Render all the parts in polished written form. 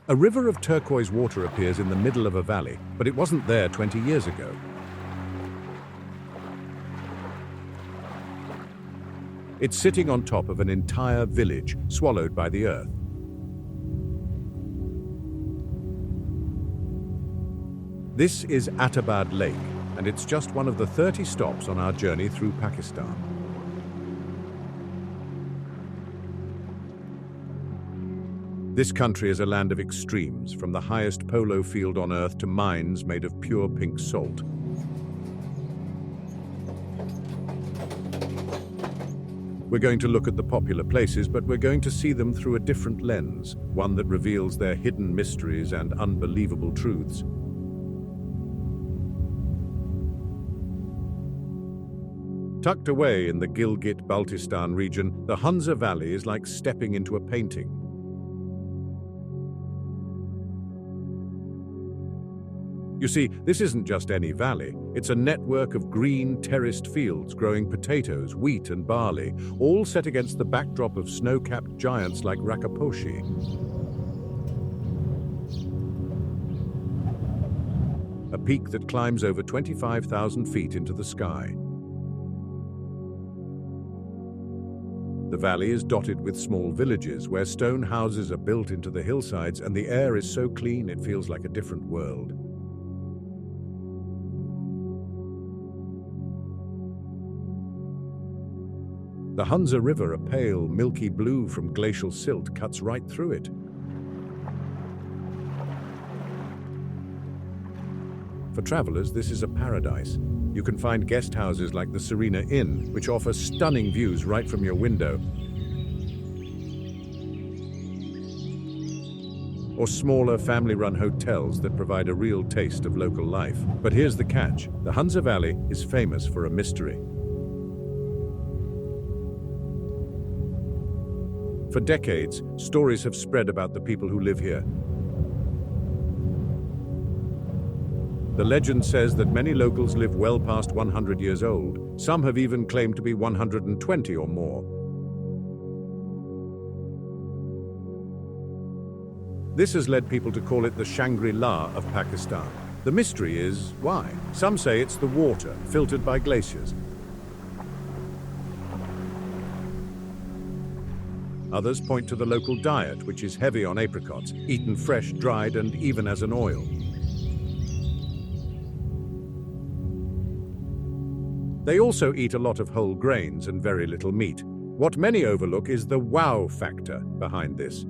A river of turquoise water appears in the middle of a valley, but it wasn't there 20 years ago. It's sitting on top of an entire village, swallowed by the earth. This is Atabad Lake, and it's just one of the 30 stops on our journey through Pakistan. This country is a land of extremes, from the highest polo field on earth to mines made of pure pink salt. We're going to look at the popular places, but we're going to see them through a different lens, one that reveals their hidden mysteries and unbelievable truths. Tucked away in the Gilgit-Baltistan region, the Hunza Valley is like stepping into a painting. You see, this isn't just any valley. It's a network of green, terraced fields growing potatoes, wheat and barley, all set against the backdrop of snow-capped giants like Rakaposhi. A peak that climbs over 25,000 feet into the sky. The valley is dotted with small villages where stone houses are built into the hillsides, and the air is so clean it feels like a different world. The Hunza River, a pale, milky blue from glacial silt, cuts right through it. For travelers, this is a paradise. You can find guest houses like the Serena Inn, which offer stunning views right from your window, or smaller family-run hotels that provide a real taste of local life. But here's the catch: the Hunza Valley is famous for a mystery. For decades, stories have spread about the people who live here. The legend says that many locals live well past 100 years old. Some have even claimed to be 120 or more. This has led people to call it the Shangri-La of Pakistan. The mystery is why. Some say it's the water, filtered by glaciers. Others point to the local diet, which is heavy on apricots, eaten fresh, dried, and even as an oil. They also eat a lot of whole grains and very little meat. What many overlook is the wow factor behind this.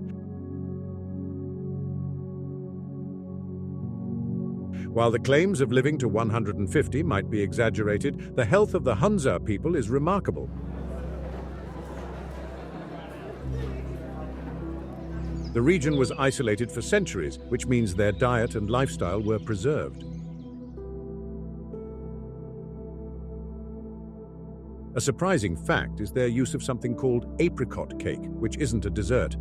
While the claims of living to 150 might be exaggerated, the health of the Hunza people is remarkable. The region was isolated for centuries, which means their diet and lifestyle were preserved. A surprising fact is their use of something called apricot cake, which isn't a dessert.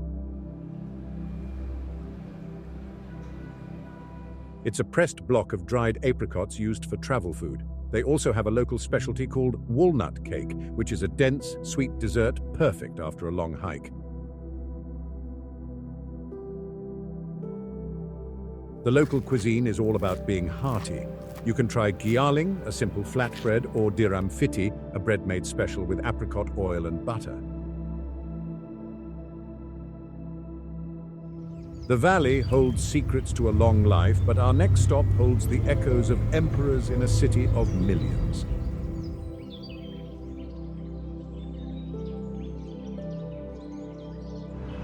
It's a pressed block of dried apricots used for travel food. They also have a local specialty called walnut cake, which is a dense, sweet dessert perfect after a long hike. The local cuisine is all about being hearty. You can try gyaling, a simple flatbread, or diram fiti, a bread made special with apricot oil and butter. The valley holds secrets to a long life, but our next stop holds the echoes of emperors in a city of millions.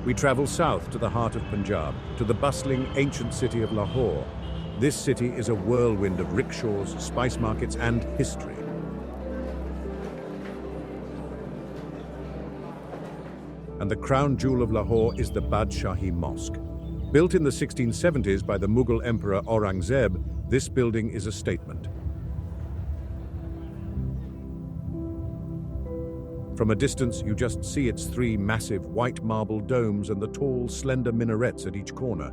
We travel south to the heart of Punjab, to the bustling ancient city of Lahore. This city is a whirlwind of rickshaws, spice markets, and history. And the crown jewel of Lahore is the Badshahi Mosque. Built in the 1670s by the Mughal Emperor Aurangzeb, this building is a statement. From a distance, you just see its three massive white marble domes and the tall, slender minarets at each corner.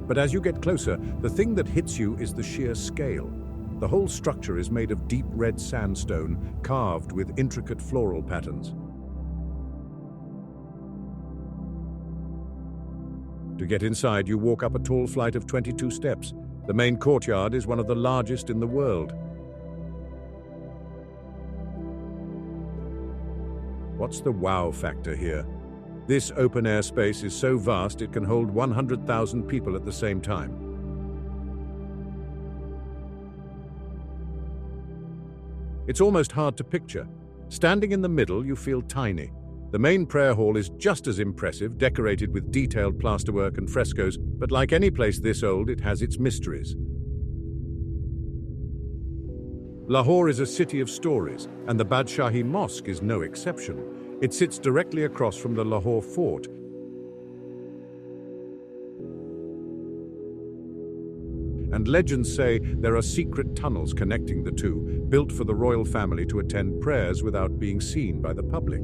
But as you get closer, the thing that hits you is the sheer scale. The whole structure is made of deep red sandstone, carved with intricate floral patterns. To get inside, you walk up a tall flight of 22 steps. The main courtyard is one of the largest in the world. What's the wow factor here? This open-air space is so vast it can hold 100,000 people at the same time. It's almost hard to picture. Standing in the middle, you feel tiny. The main prayer hall is just as impressive, decorated with detailed plasterwork and frescoes, but like any place this old, it has its mysteries. Lahore is a city of stories, and the Badshahi Mosque is no exception. It sits directly across from the Lahore fort. And legends say there are secret tunnels connecting the two, built for the royal family to attend prayers without being seen by the public.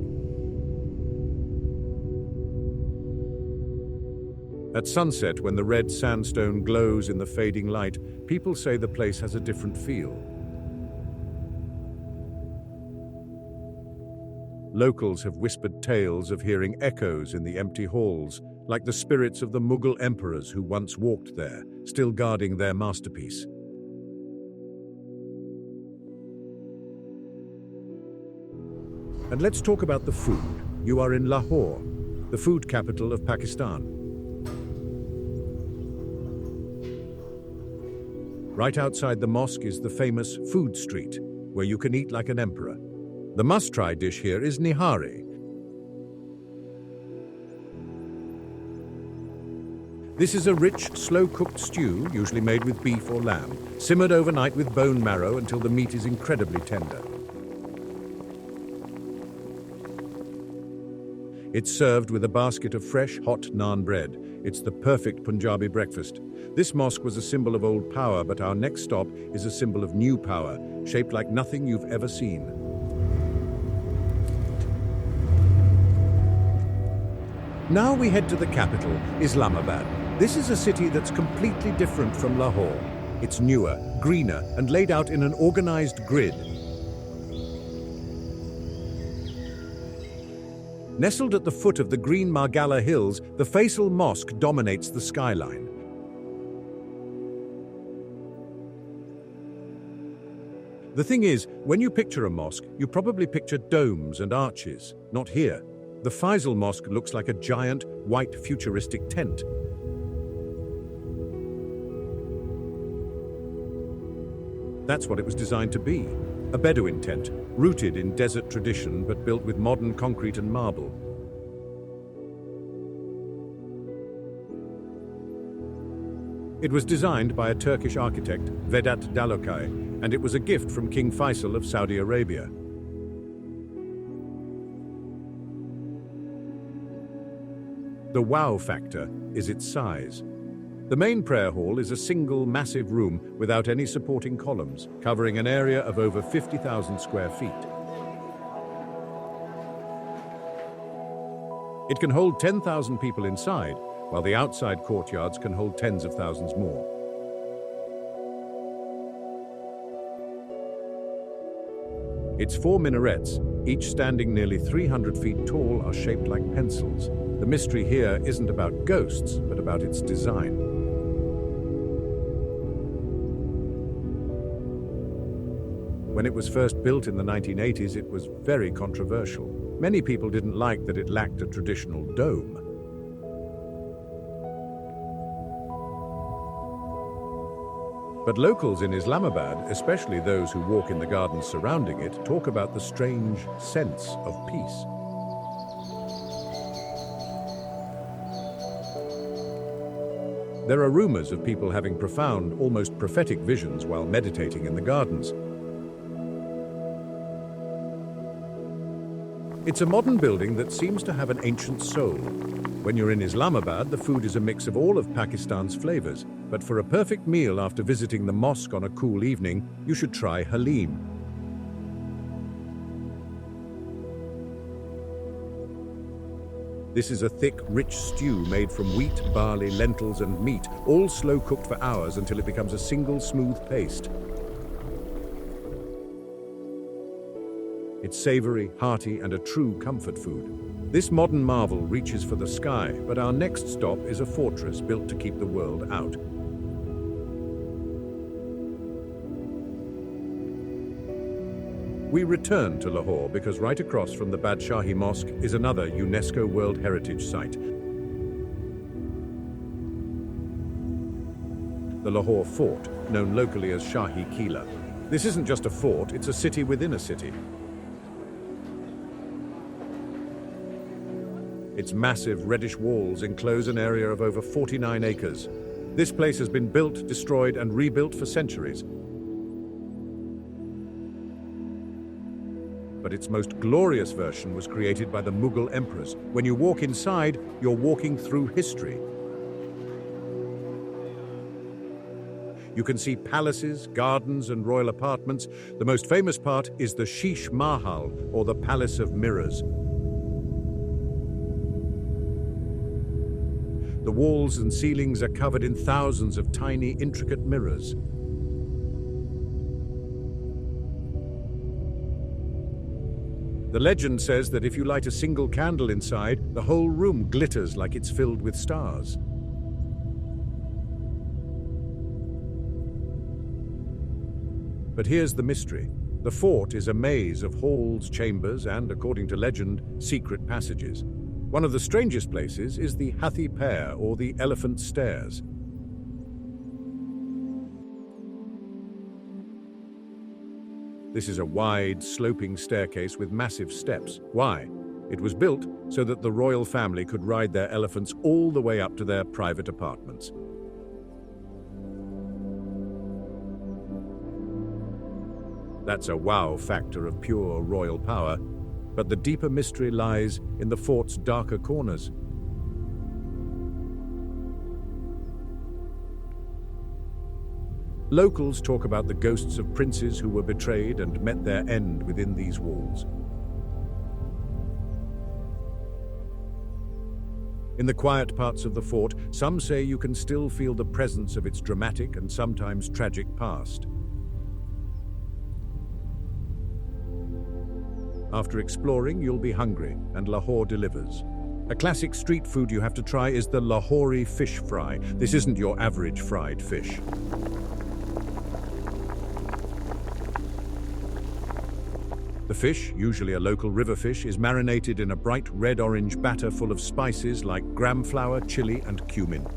At sunset, when the red sandstone glows in the fading light, people say the place has a different feel. Locals have whispered tales of hearing echoes in the empty halls, like the spirits of the Mughal emperors who once walked there, still guarding their masterpiece. And let's talk about the food. You are in Lahore, the food capital of Pakistan. Right outside the mosque is the famous food street, where you can eat like an emperor. The must-try dish here is nihari. This is a rich, slow-cooked stew, usually made with beef or lamb, simmered overnight with bone marrow until the meat is incredibly tender. It's served with a basket of fresh, hot naan bread. It's the perfect Punjabi breakfast. This mosque was a symbol of old power, but our next stop is a symbol of new power, shaped like nothing you've ever seen. Now we head to the capital, Islamabad. This is a city that's completely different from Lahore. It's newer, greener, and laid out in an organized grid. Nestled at the foot of the green Margalla Hills, the Faisal Mosque dominates the skyline. The thing is, when you picture a mosque, you probably picture domes and arches. Not here. The Faisal Mosque looks like a giant, white, futuristic tent. That's what it was designed to be. A Bedouin tent, rooted in desert tradition but built with modern concrete and marble. It was designed by a Turkish architect, Vedat Dalokay, and it was a gift from King Faisal of Saudi Arabia. The wow factor is its size. The main prayer hall is a single massive room without any supporting columns, covering an area of over 50,000 square feet. It can hold 10,000 people inside, while the outside courtyards can hold tens of thousands more. Its 4 minarets, each standing nearly 300 feet tall, are shaped like pencils. The mystery here isn't about ghosts, but about its design. When it was first built in the 1980s, it was very controversial. Many people didn't like that it lacked a traditional dome. But locals in Islamabad, especially those who walk in the gardens surrounding it, talk about the strange sense of peace. There are rumors of people having profound, almost prophetic visions while meditating in the gardens. It's a modern building that seems to have an ancient soul. When you're in Islamabad, the food is a mix of all of Pakistan's flavors. But for a perfect meal after visiting the mosque on a cool evening, you should try halim. This is a thick, rich stew made from wheat, barley, lentils, and meat, all slow cooked for hours until it becomes a single smooth paste. It's savory, hearty, and a true comfort food. This modern marvel reaches for the sky, but our next stop is a fortress built to keep the world out. We return to Lahore because right across from the Badshahi Mosque is another UNESCO World Heritage Site. The Lahore Fort, known locally as Shahi Qila. This isn't just a fort, it's a city within a city. Its massive reddish walls enclose an area of over 49 acres. This place has been built, destroyed, and rebuilt for centuries. But its most glorious version was created by the Mughal emperors. When you walk inside, you're walking through history. You can see palaces, gardens, and royal apartments. The most famous part is the Sheesh Mahal, or the Palace of Mirrors. The walls and ceilings are covered in thousands of tiny, intricate mirrors. The legend says that if you light a single candle inside, the whole room glitters like it's filled with stars. But here's the mystery. The fort is a maze of halls, chambers, and, according to legend, secret passages. One of the strangest places is the Hathi Pair, or the Elephant Stairs. This is a wide, sloping staircase with massive steps. Why? It was built so that the royal family could ride their elephants all the way up to their private apartments. That's a wow factor of pure royal power, but the deeper mystery lies in the fort's darker corners. Locals talk about the ghosts of princes who were betrayed and met their end within these walls. In the quiet parts of the fort, some say you can still feel the presence of its dramatic and sometimes tragic past. After exploring, you'll be hungry, and Lahore delivers. A classic street food you have to try is the Lahori fish fry. This isn't your average fried fish. The fish, usually a local river fish, is marinated in a bright red-orange batter full of spices like gram flour, chili, and cumin.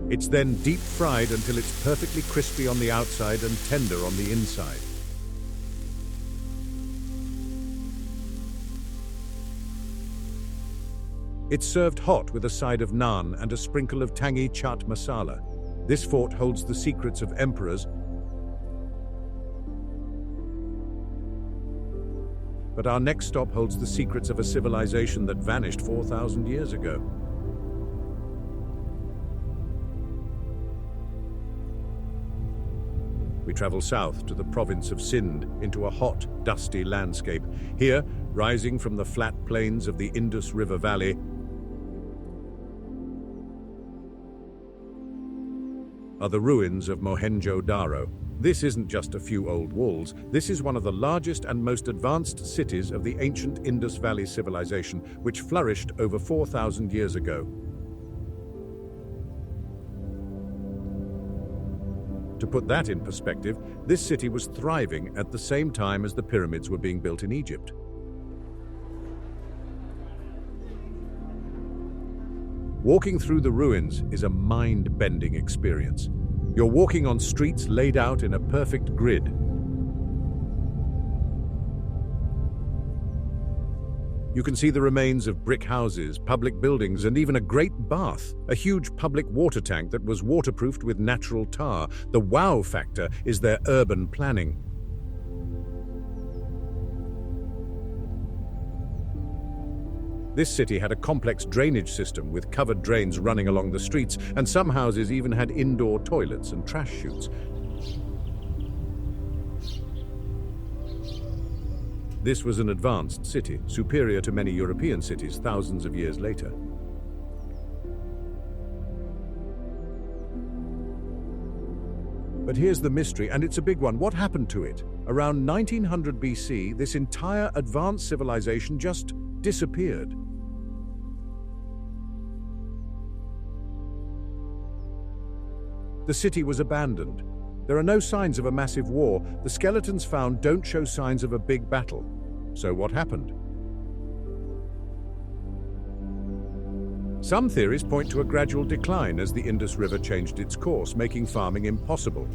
It's then deep fried until it's perfectly crispy on the outside and tender on the inside. It's served hot with a side of naan and a sprinkle of tangy chaat masala. This fort holds the secrets of emperors, but our next stop holds the secrets of a civilization that vanished 4,000 years ago. We travel south to the province of Sindh, into a hot, dusty landscape. Here, rising from the flat plains of the Indus River Valley, are the ruins of Mohenjo-Daro. This isn't just a few old walls. This is one of the largest and most advanced cities of the ancient Indus Valley civilization, which flourished over 4,000 years ago. To put that in perspective, this city was thriving at the same time as the pyramids were being built in Egypt. Walking through the ruins is a mind-bending experience. You're walking on streets laid out in a perfect grid. You can see the remains of brick houses, public buildings, and even a great bath, a huge public water tank that was waterproofed with natural tar. The wow factor is their urban planning. This city had a complex drainage system with covered drains running along the streets, and some houses even had indoor toilets and trash chutes. This was an advanced city, superior to many European cities thousands of years later. But here's the mystery, and it's a big one. What happened to it? Around 1900 BC, this entire advanced civilization just disappeared. The city was abandoned. There are no signs of a massive war. The skeletons found don't show signs of a big battle. So what happened? Some theories point to a gradual decline as the Indus River changed its course, making farming impossible.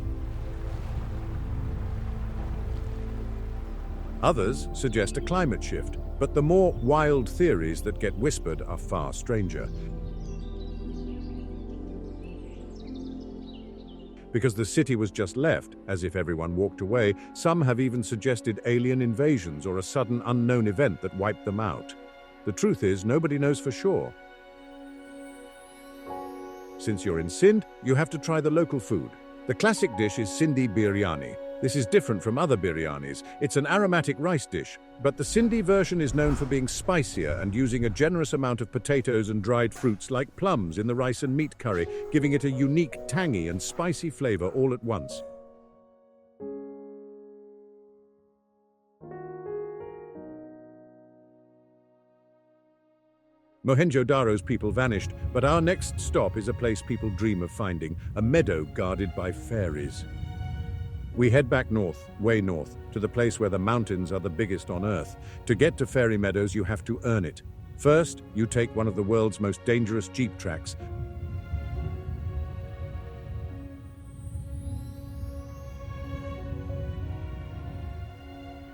Others suggest a climate shift, but the more wild theories that get whispered are far stranger. Because the city was just left, as if everyone walked away, some have even suggested alien invasions or a sudden unknown event that wiped them out. The truth is, nobody knows for sure. Since you're in Sindh, you have to try the local food. The classic dish is Sindhi biryani. This is different from other biryanis. It's an aromatic rice dish, but the Sindhi version is known for being spicier and using a generous amount of potatoes and dried fruits like plums in the rice and meat curry, giving it a unique, tangy and spicy flavor all at once. Mohenjo-Daro's people vanished, but our next stop is a place people dream of finding, a meadow guarded by fairies. We head back north, way north, to the place where the mountains are the biggest on Earth. To get to Fairy Meadows, you have to earn it. First, you take one of the world's most dangerous jeep tracks.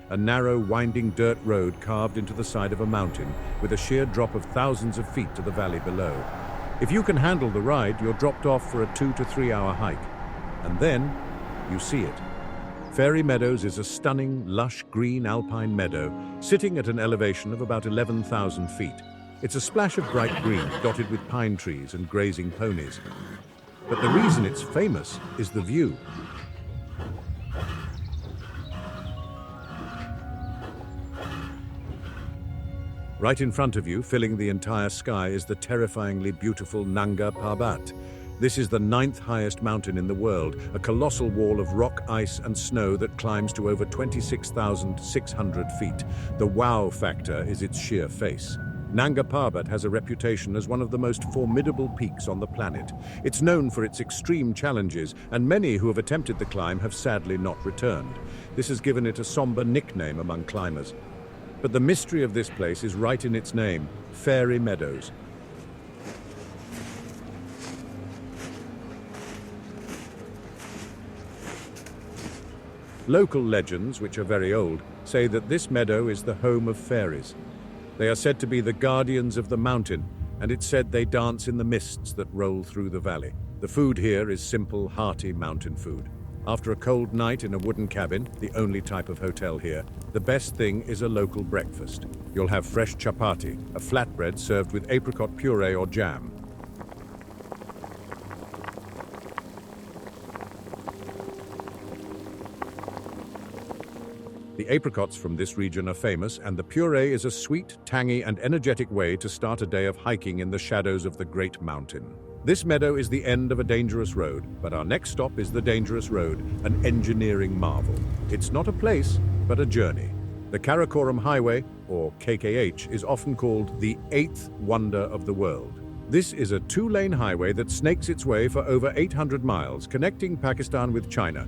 A narrow, winding dirt road carved into the side of a mountain with a sheer drop of thousands of feet to the valley below. If you can handle the ride, you're dropped off for a 2 to 3 hour hike. And then, you see it. Fairy Meadows is a stunning, lush green alpine meadow sitting at an elevation of about 11,000 feet. It's a splash of bright green dotted with pine trees and grazing ponies. But the reason it's famous is the view. Right in front of you, filling the entire sky, is the terrifyingly beautiful Nanga Parbat. This is the 9th highest mountain in the world, a colossal wall of rock, ice and snow that climbs to over 26,600 feet. The wow factor is its sheer face. Nanga Parbat has a reputation as one of the most formidable peaks on the planet. It's known for its extreme challenges, and many who have attempted the climb have sadly not returned. This has given it a somber nickname among climbers. But the mystery of this place is right in its name, Fairy Meadows. Local legends, which are very old, say that this meadow is the home of fairies. They are said to be the guardians of the mountain, and it's said they dance in the mists that roll through the valley. The food here is simple, hearty mountain food. After a cold night in a wooden cabin, the only type of hotel here, the best thing is a local breakfast. You'll have fresh chapati, a flatbread served with apricot puree or jam. The apricots from this region are famous, and the puree is a sweet, tangy, and energetic way to start a day of hiking in the shadows of the Great Mountain. This meadow is the end of a dangerous road, but our next stop is the dangerous road, an engineering marvel. It's not a place, but a journey. The Karakoram Highway, or KKH, is often called the 8th wonder of the world. This is a 2-lane highway that snakes its way for over 800 miles, connecting Pakistan with China.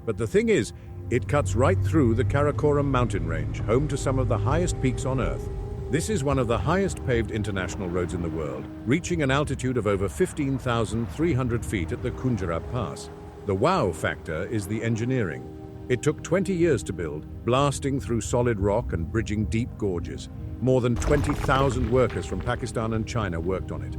But the thing is, it cuts right through the Karakoram mountain range, home to some of the highest peaks on Earth. This is one of the highest paved international roads in the world, reaching an altitude of over 15,300 feet at the Kunjarab Pass. The wow factor is the engineering. It took 20 years to build, blasting through solid rock and bridging deep gorges. More than 20,000 workers from Pakistan and China worked on it.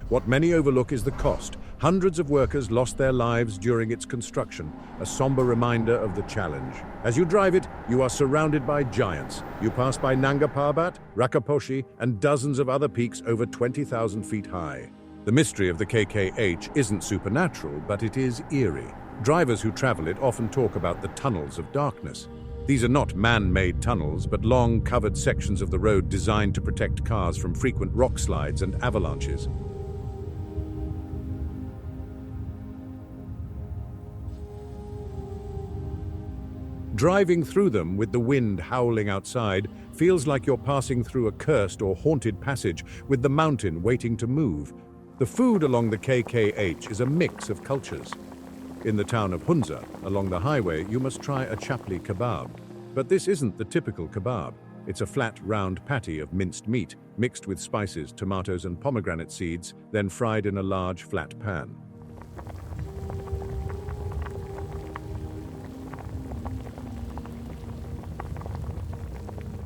What many overlook is the cost. Hundreds of workers lost their lives during its construction, a somber reminder of the challenge. As you drive it, you are surrounded by giants. You pass by Nanga Parbat, Rakaposhi, and dozens of other peaks over 20,000 feet high. The mystery of the KKH isn't supernatural, but it is eerie. Drivers who travel it often talk about the tunnels of darkness. These are not man-made tunnels, but long, covered sections of the road designed to protect cars from frequent rock slides and avalanches. Driving through them with the wind howling outside feels like you're passing through a cursed or haunted passage with the mountain waiting to move. The food along the KKH is a mix of cultures. In the town of Hunza, along the highway, you must try a chapli kebab. But this isn't the typical kebab. It's a flat, round patty of minced meat, mixed with spices, tomatoes and pomegranate seeds, then fried in a large, flat pan.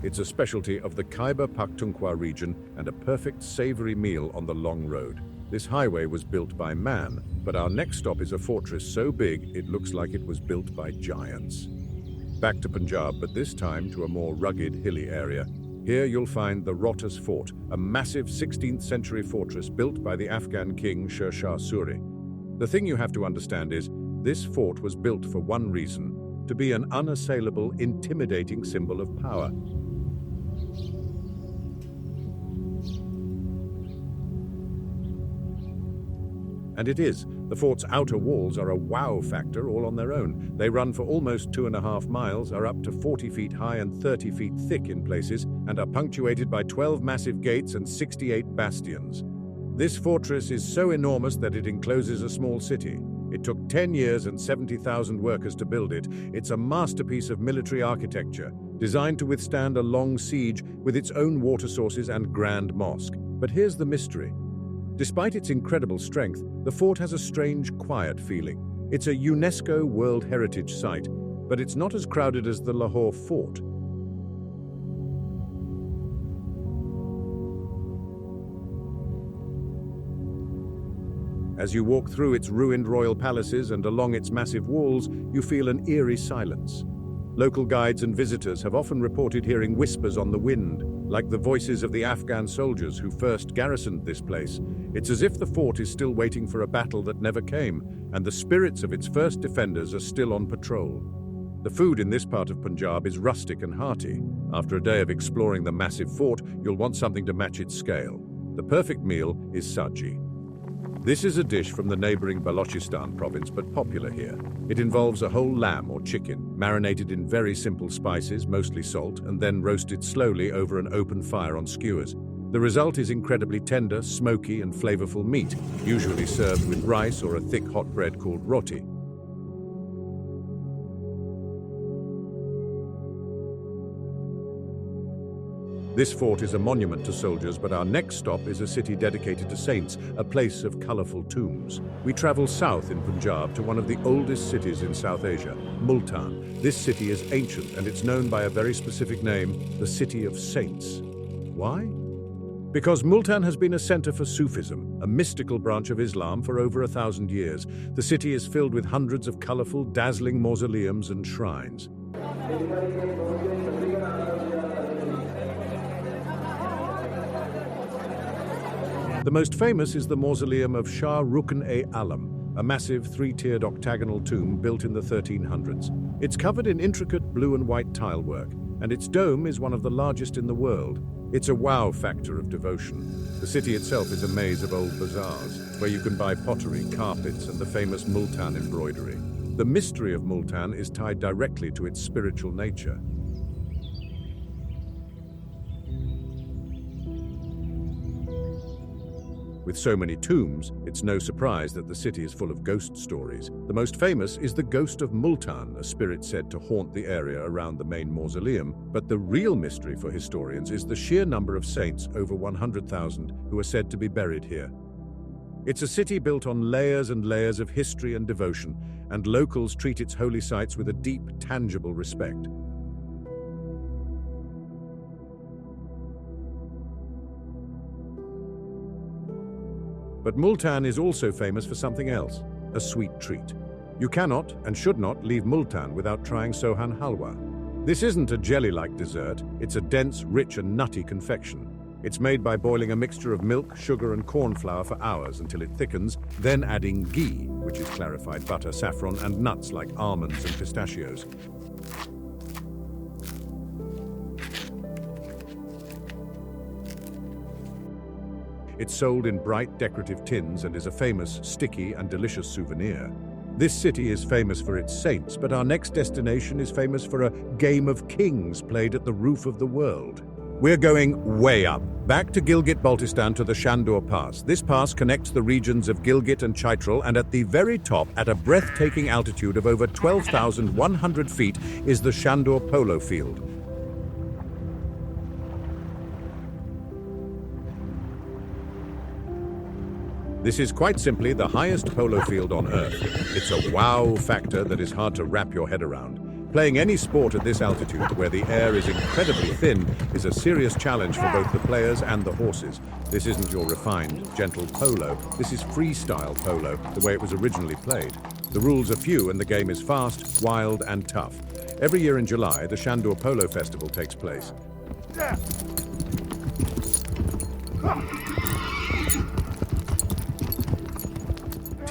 It's a specialty of the Khyber Pakhtunkhwa region and a perfect savory meal on the long road. This highway was built by man, but our next stop is a fortress so big it looks like it was built by giants. Back to Punjab, but this time to a more rugged, hilly area. Here you'll find the Rohtas Fort, a massive 16th century fortress built by the Afghan king Sher Shah Suri. The thing you have to understand is, this fort was built for one reason: to be an unassailable, intimidating symbol of power. And it is. The fort's outer walls are a wow factor all on their own. They run for almost 2.5 miles, are up to 40 feet high and 30 feet thick in places, and are punctuated by 12 massive gates and 68 bastions. This fortress is so enormous that it encloses a small city. It took 10 years and 70,000 workers to build it. It's a masterpiece of military architecture, designed to withstand a long siege with its own water sources and grand mosque. But here's the mystery. Despite its incredible strength, the fort has a strange, quiet feeling. It's a UNESCO World Heritage Site, but it's not as crowded as the Lahore Fort. As you walk through its ruined royal palaces and along its massive walls, you feel an eerie silence. Local guides and visitors have often reported hearing whispers on the wind, like the voices of the Afghan soldiers who first garrisoned this place. It's as if the fort is still waiting for a battle that never came, and the spirits of its first defenders are still on patrol. The food in this part of Punjab is rustic and hearty. After a day of exploring the massive fort, you'll want something to match its scale. The perfect meal is saji. This is a dish from the neighboring Baluchistan province, but popular here. It involves a whole lamb or chicken, marinated in very simple spices, mostly salt, and then roasted slowly over an open fire on skewers. The result is incredibly tender, smoky, and flavorful meat, usually served with rice or a thick hot bread called roti. This fort is a monument to soldiers, but our next stop is a city dedicated to saints, a place of colorful tombs. We travel south in Punjab to one of the oldest cities in South Asia, Multan. This city is ancient, and it's known by a very specific name, the City of Saints. Why? Because Multan has been a center for Sufism, a mystical branch of Islam, for over 1,000 years. The city is filled with hundreds of colorful, dazzling mausoleums and shrines. The most famous is the mausoleum of Shah Rukn-e-Alam, a massive three-tiered octagonal tomb built in the 1300s. It's covered in intricate blue and white tile work, and its dome is one of the largest in the world. It's a wow factor of devotion. The city itself is a maze of old bazaars, where you can buy pottery, carpets, and the famous Multan embroidery. The mystery of Multan is tied directly to its spiritual nature. With so many tombs, it's no surprise that the city is full of ghost stories. The most famous is the ghost of Multan, a spirit said to haunt the area around the main mausoleum. But the real mystery for historians is the sheer number of saints, over 100,000, who are said to be buried here. It's a city built on layers and layers of history and devotion, and locals treat its holy sites with a deep, tangible respect. But Multan is also famous for something else, a sweet treat. You cannot and should not leave Multan without trying Sohan halwa. This isn't a jelly-like dessert, it's a dense, rich and nutty confection. It's made by boiling a mixture of milk, sugar, and corn flour for hours until it thickens, then adding ghee, which is clarified butter, saffron, and nuts like almonds and pistachios. It's sold in bright decorative tins and is a famous, sticky, and delicious souvenir. This city is famous for its saints, but our next destination is famous for a game of kings played at the roof of the world. We're going way up, back to Gilgit-Baltistan to the Shandur Pass. This pass connects the regions of Gilgit and Chitral, and at the very top, at a breathtaking altitude of over 12,100 feet, is the Shandur Polo Field. This is quite simply the highest polo field on Earth. It's a wow factor that is hard to wrap your head around. Playing any sport at this altitude, where the air is incredibly thin, is a serious challenge for both the players and the horses. This isn't your refined, gentle polo. This is freestyle polo, the way it was originally played. The rules are few and the game is fast, wild, and tough. Every year in July, the Shandur Polo Festival takes place.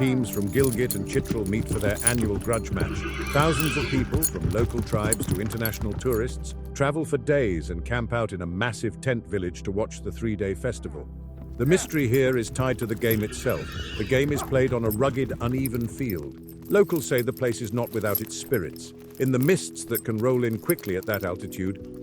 Teams from Gilgit and Chitral meet for their annual grudge match. Thousands of people, from local tribes to international tourists, travel for days and camp out in a massive tent village to watch the three-day festival. The mystery here is tied to the game itself. The game is played on a rugged, uneven field. Locals say the place is not without its spirits. In the mists that can roll in quickly at that altitude,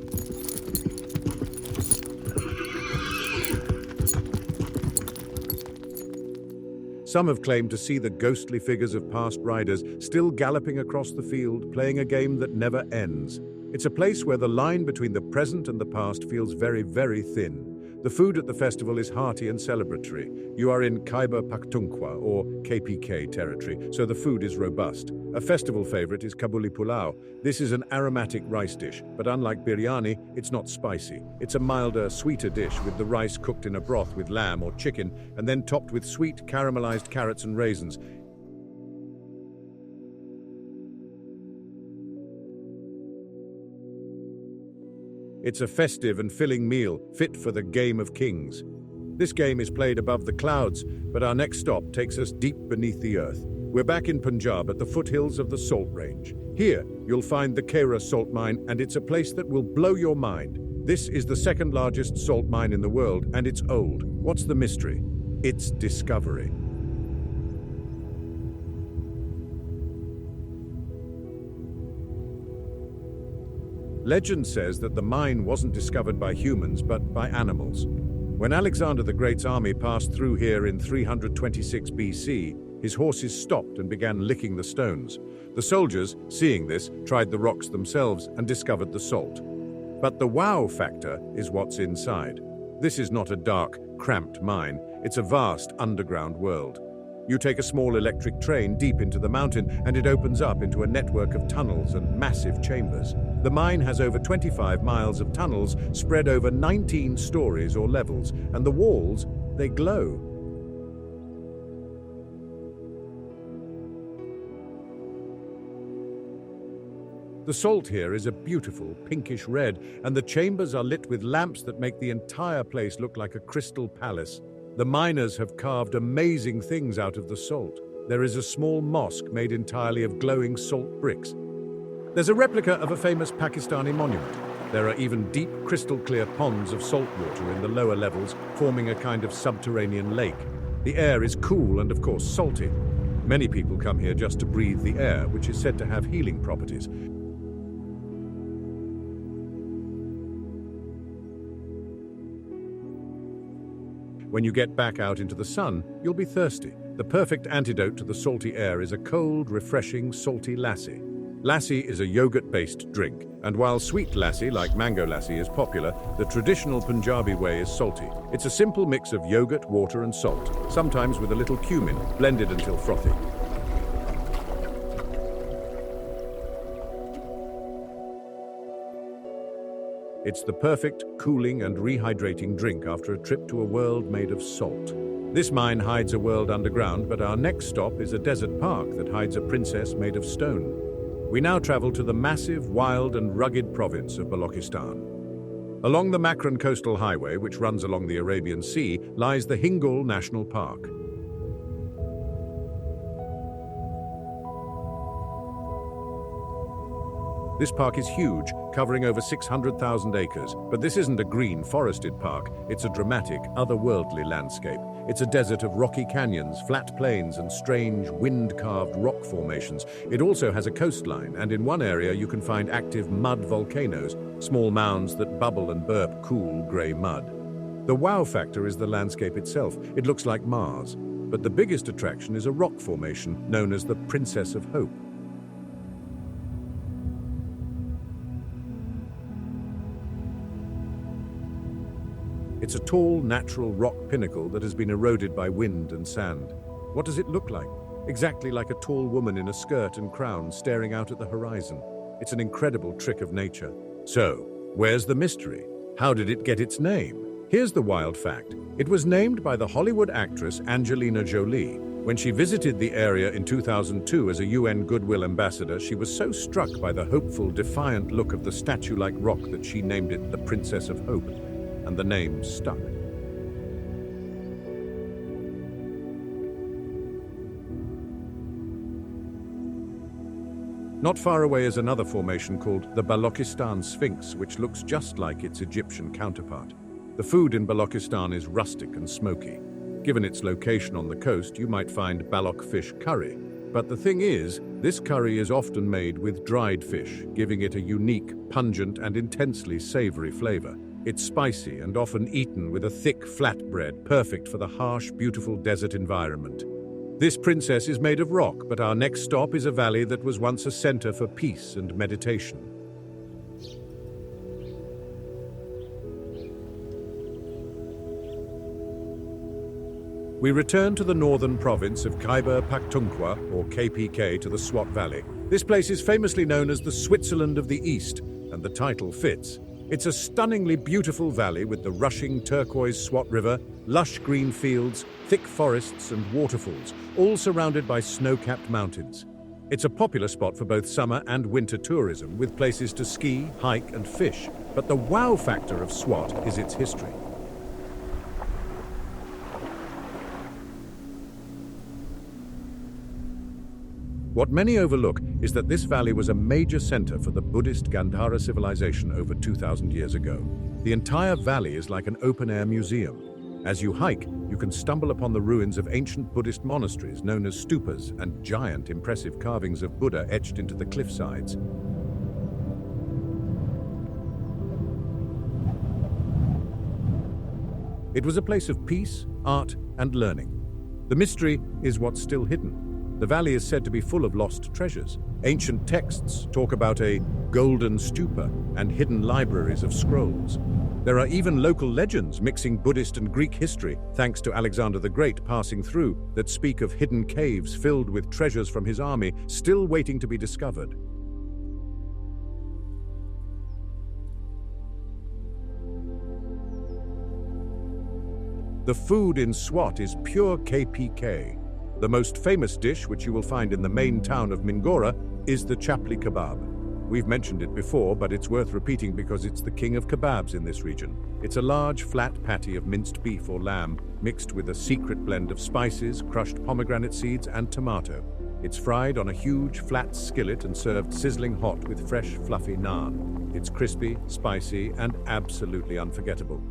some have claimed to see the ghostly figures of past riders still galloping across the field, playing a game that never ends. It's a place where the line between the present and the past feels very, very thin. The food at the festival is hearty and celebratory. You are in Khyber Pakhtunkhwa, or KPK territory, so the food is robust. A festival favorite is Kabuli Pulao. This is an aromatic rice dish, but unlike biryani, it's not spicy. It's a milder, sweeter dish with the rice cooked in a broth with lamb or chicken, and then topped with sweet caramelized carrots and raisins. It's a festive and filling meal, fit for the game of kings. This game is played above the clouds, but our next stop takes us deep beneath the earth. We're back in Punjab at the foothills of the Salt Range. Here, you'll find the Karakoram salt mine, and it's a place that will blow your mind. This is the second largest salt mine in the world, and it's old. What's the mystery? It's discovery. Legend says that the mine wasn't discovered by humans, but by animals. When Alexander the Great's army passed through here in 326 BC, his horses stopped and began licking the stones. The soldiers, seeing this, tried the rocks themselves and discovered the salt. But the wow factor is what's inside. This is not a dark, cramped mine. It's a vast underground world. You take a small electric train deep into the mountain and it opens up into a network of tunnels and massive chambers. The mine has over 25 miles of tunnels spread over 19 stories or levels, and the walls, they glow. The salt here is a beautiful pinkish red, and the chambers are lit with lamps that make the entire place look like a crystal palace. The miners have carved amazing things out of the salt. There is a small mosque made entirely of glowing salt bricks. There's a replica of a famous Pakistani monument. There are even deep, crystal-clear ponds of salt water in the lower levels, forming a kind of subterranean lake. The air is cool and, of course, salty. Many people come here just to breathe the air, which is said to have healing properties. When you get back out into the sun, you'll be thirsty. The perfect antidote to the salty air is a cold, refreshing, salty lassi. Lassi is a yogurt-based drink, and while sweet lassi, like mango lassi, is popular, the traditional Punjabi way is salty. It's a simple mix of yogurt, water, and salt, sometimes with a little cumin, blended until frothy. It's the perfect, cooling and rehydrating drink after a trip to a world made of salt. This mine hides a world underground, but our next stop is a desert park that hides a princess made of stone. We now travel to the massive, wild and rugged province of Baluchistan. Along the Makran Coastal Highway, which runs along the Arabian Sea, lies the Hingol National Park. This park is huge, covering over 600,000 acres, but this isn't a green, forested park. It's a dramatic, otherworldly landscape. It's a desert of rocky canyons, flat plains, and strange, wind-carved rock formations. It also has a coastline, and in one area you can find active mud volcanoes, small mounds that bubble and burp cool, grey mud. The wow factor is the landscape itself. It looks like Mars, but the biggest attraction is a rock formation known as the Princess of Hope. It's a tall, natural rock pinnacle that has been eroded by wind and sand. What does it look like? Exactly like a tall woman in a skirt and crown staring out at the horizon. It's an incredible trick of nature. So, where's the mystery? How did it get its name? Here's the wild fact. It was named by the Hollywood actress Angelina Jolie. When she visited the area in 2002 as a UN Goodwill Ambassador, she was so struck by the hopeful, defiant look of the statue-like rock that she named it the Princess of Hope. And the name stuck. Not far away is another formation called the Baluchistan Sphinx, which looks just like its Egyptian counterpart. The food in Baluchistan is rustic and smoky. Given its location on the coast, you might find Balok fish curry. But the thing is, this curry is often made with dried fish, giving it a unique, pungent, and intensely savory flavor. It's spicy and often eaten with a thick flatbread, perfect for the harsh, beautiful desert environment. This princess is made of rock, but our next stop is a valley that was once a center for peace and meditation. We return to the northern province of Khyber Pakhtunkhwa, or KPK, to the Swat Valley. This place is famously known as the Switzerland of the East, and the title fits. It's a stunningly beautiful valley with the rushing turquoise Swat River, lush green fields, thick forests and waterfalls, all surrounded by snow-capped mountains. It's a popular spot for both summer and winter tourism, with places to ski, hike and fish. But the wow factor of Swat is its history. What many overlook is that this valley was a major center for the Buddhist Gandhara civilization over 2,000 years ago. The entire valley is like an open-air museum. As you hike, you can stumble upon the ruins of ancient Buddhist monasteries known as stupas and giant, impressive carvings of Buddha etched into the cliff sides. It was a place of peace, art, and learning. The mystery is what's still hidden. The valley is said to be full of lost treasures. Ancient texts talk about a golden stupa and hidden libraries of scrolls. There are even local legends mixing Buddhist and Greek history, thanks to Alexander the Great passing through, that speak of hidden caves filled with treasures from his army, still waiting to be discovered. The food in Swat is pure KPK. The most famous dish, which you will find in the main town of Mingora, is the chapli kebab. We've mentioned it before, but it's worth repeating because it's the king of kebabs in this region. It's a large, flat patty of minced beef or lamb, mixed with a secret blend of spices, crushed pomegranate seeds, and tomato. It's fried on a huge, flat skillet and served sizzling hot with fresh, fluffy naan. It's crispy, spicy, and absolutely unforgettable.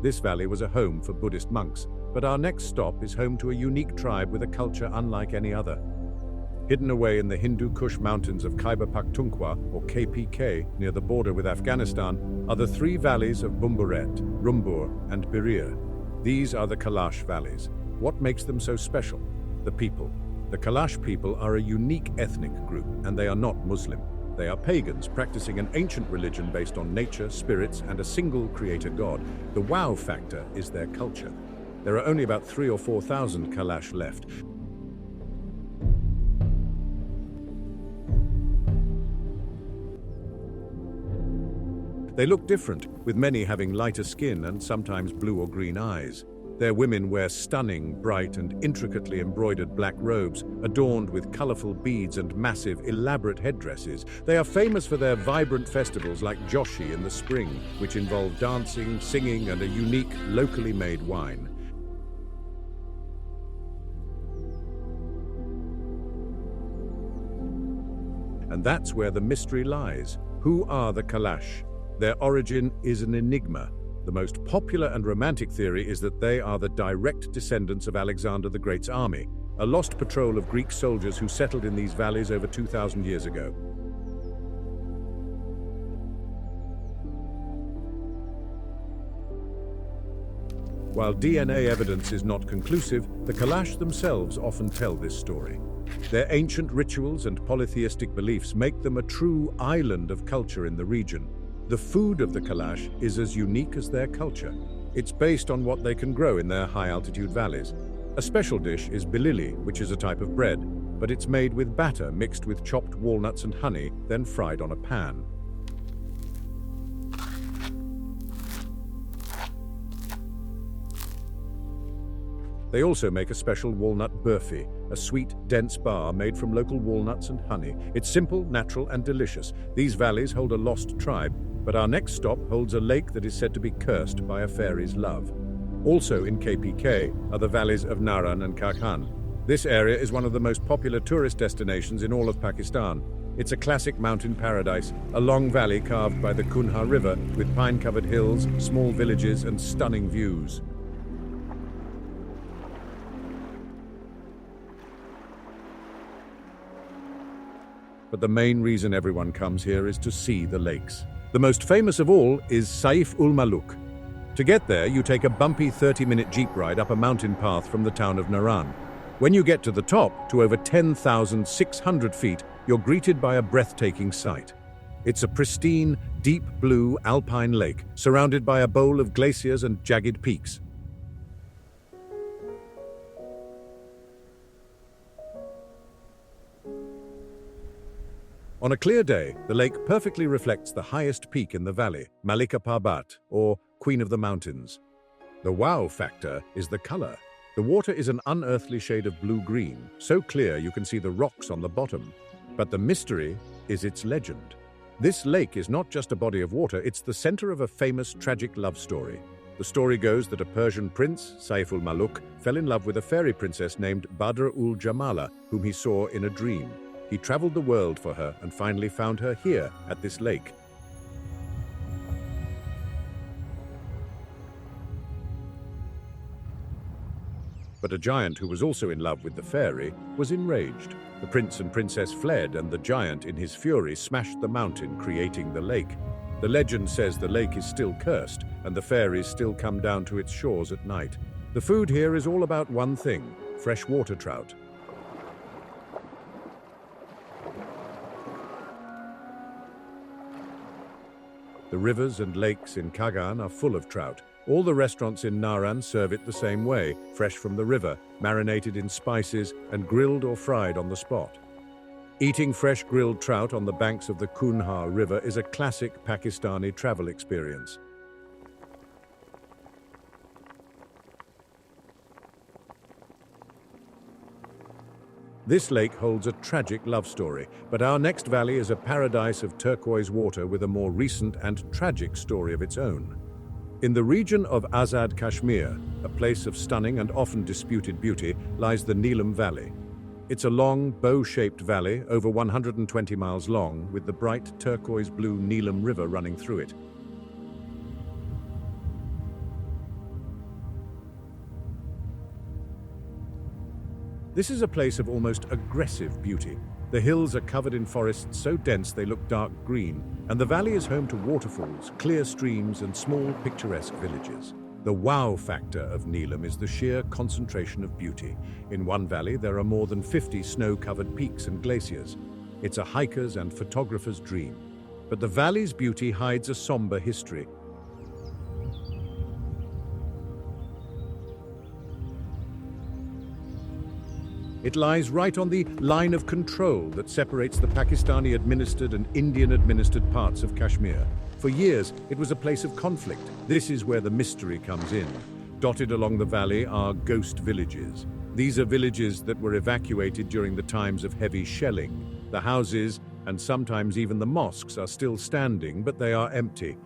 This valley was a home for Buddhist monks, but our next stop is home to a unique tribe with a culture unlike any other. Hidden away in the Hindu Kush mountains of Khyber Pakhtunkhwa, or KPK, near the border with Afghanistan, are the three valleys of Bumburet, Rumbur, and Birir. These are the Kalash valleys. What makes them so special? The people. The Kalash people are a unique ethnic group, and they are not Muslim. They are pagans practicing an ancient religion based on nature, spirits, and a single creator god. The wow factor is their culture. There are only about 3,000 or 4,000 Kalash left. They look different, with many having lighter skin and sometimes blue or green eyes. Their women wear stunning, bright and intricately embroidered black robes, adorned with colorful beads and massive, elaborate headdresses. They are famous for their vibrant festivals like Joshi in the spring, which involve dancing, singing and a unique, locally made wine. And that's where the mystery lies. Who are the Kalash? Their origin is an enigma. The most popular and romantic theory is that they are the direct descendants of Alexander the Great's army, a lost patrol of Greek soldiers who settled in these valleys over 2,000 years ago. While DNA evidence is not conclusive, the Kalash themselves often tell this story. Their ancient rituals and polytheistic beliefs make them a true island of culture in the region. The food of the Kalash is as unique as their culture. It's based on what they can grow in their high-altitude valleys. A special dish is bilili, which is a type of bread, but it's made with batter mixed with chopped walnuts and honey, then fried on a pan. They also make a special walnut burfi, a sweet, dense bar made from local walnuts and honey. It's simple, natural, and delicious. These valleys hold a lost tribe, but our next stop holds a lake that is said to be cursed by a fairy's love. Also in KPK are the valleys of Naran and Kakhan. This area is one of the most popular tourist destinations in all of Pakistan. It's a classic mountain paradise, a long valley carved by the Kunha River with pine-covered hills, small villages, and stunning views. But the main reason everyone comes here is to see the lakes. The most famous of all is Saif ul Maluk. To get there, you take a bumpy 30-minute jeep ride up a mountain path from the town of Naran. When you get to the top, to over 10,600 feet, you're greeted by a breathtaking sight. It's a pristine, deep blue alpine lake, surrounded by a bowl of glaciers and jagged peaks. On a clear day, the lake perfectly reflects the highest peak in the valley, Malika Parbat, or Queen of the Mountains. The wow factor is the color. The water is an unearthly shade of blue-green, so clear you can see the rocks on the bottom. But the mystery is its legend. This lake is not just a body of water, it's the center of a famous tragic love story. The story goes that a Persian prince, Saif ul Maluk, fell in love with a fairy princess named Badr ul Jamala, whom he saw in a dream. He traveled the world for her and finally found her here at this lake. But a giant who was also in love with the fairy was enraged. The prince and princess fled, and the giant, in his fury, smashed the mountain, creating the lake. The legend says the lake is still cursed, and the fairies still come down to its shores at night. The food here is all about one thing: freshwater trout. The rivers and lakes in Kagan are full of trout. All the restaurants in Naran serve it the same way, fresh from the river, marinated in spices and grilled or fried on the spot. Eating fresh grilled trout on the banks of the Kunha River is a classic Pakistani travel experience. This lake holds a tragic love story, but our next valley is a paradise of turquoise water with a more recent and tragic story of its own. In the region of Azad Kashmir, a place of stunning and often disputed beauty, lies the Neelam Valley. It's a long, bow-shaped valley, over 120 miles long, with the bright turquoise-blue Neelam River running through it. This is a place of almost aggressive beauty. The hills are covered in forests so dense they look dark green, and the valley is home to waterfalls, clear streams, and small picturesque villages. The wow factor of Neelam is the sheer concentration of beauty. In one valley, there are more than 50 snow-covered peaks and glaciers. It's a hiker's and photographer's dream. But the valley's beauty hides a somber history. It lies right on the line of control that separates the Pakistani-administered and Indian-administered parts of Kashmir. For years, it was a place of conflict. This is where the mystery comes in. Dotted along the valley are ghost villages. These are villages that were evacuated during the times of heavy shelling. The houses, and sometimes even the mosques, are still standing, but they are empty.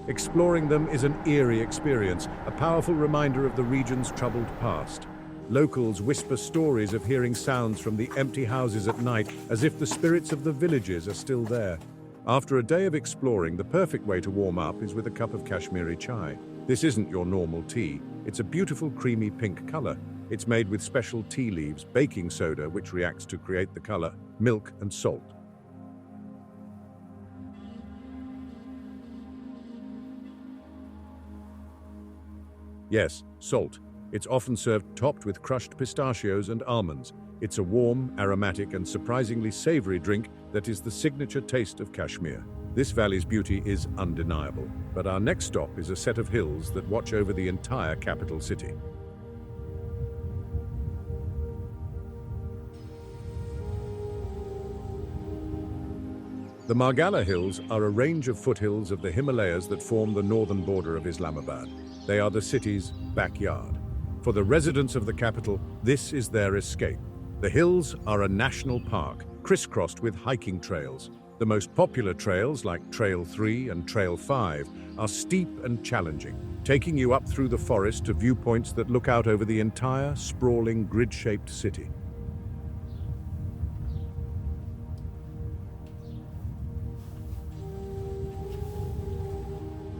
Exploring them is an eerie experience, a powerful reminder of the region's troubled past. Locals whisper stories of hearing sounds from the empty houses at night, as if the spirits of the villages are still there. After a day of exploring, the perfect way to warm up is with a cup of Kashmiri chai. This isn't your normal tea. It's a beautiful creamy pink color. It's made with special tea leaves, baking soda, which reacts to create the color, milk and salt. Yes, salt. It's often served topped with crushed pistachios and almonds. It's a warm, aromatic, and surprisingly savory drink that is the signature taste of Kashmir. This valley's beauty is undeniable, but our next stop is a set of hills that watch over the entire capital city. The Margalla Hills are a range of foothills of the Himalayas that form the northern border of Islamabad. They are the city's backyard. For the residents of the capital, this is their escape. The hills are a national park, crisscrossed with hiking trails. The most popular trails, like Trail 3 and Trail 5, are steep and challenging, taking you up through the forest to viewpoints that look out over the entire, sprawling, grid-shaped city.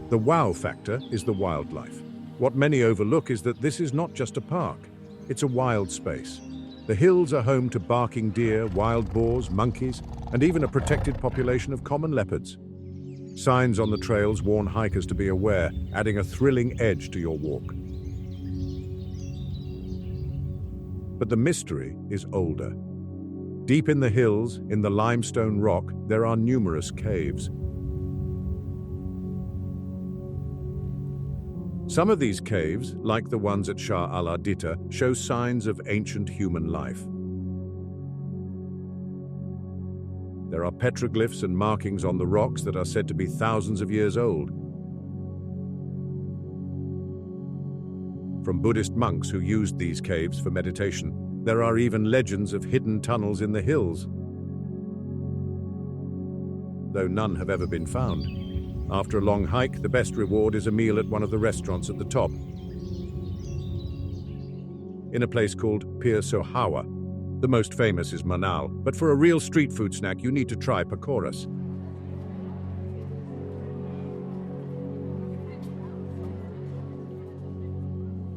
The wow factor is the wildlife. What many overlook is that this is not just a park, it's a wild space. The hills are home to barking deer, wild boars, monkeys, and even a protected population of common leopards. Signs on the trails warn hikers to be aware, adding a thrilling edge to your walk. But the mystery is older. Deep in the hills, in the limestone rock, there are numerous caves. Some of these caves, like the ones at Shah al-Adita, show signs of ancient human life. There are petroglyphs and markings on the rocks that are said to be thousands of years old. From Buddhist monks who used these caves for meditation, there are even legends of hidden tunnels in the hills, though none have ever been found. After a long hike, the best reward is a meal at one of the restaurants at the top, in a place called Pir Sohawa. The most famous is Manal, but for a real street food snack, you need to try pakoras.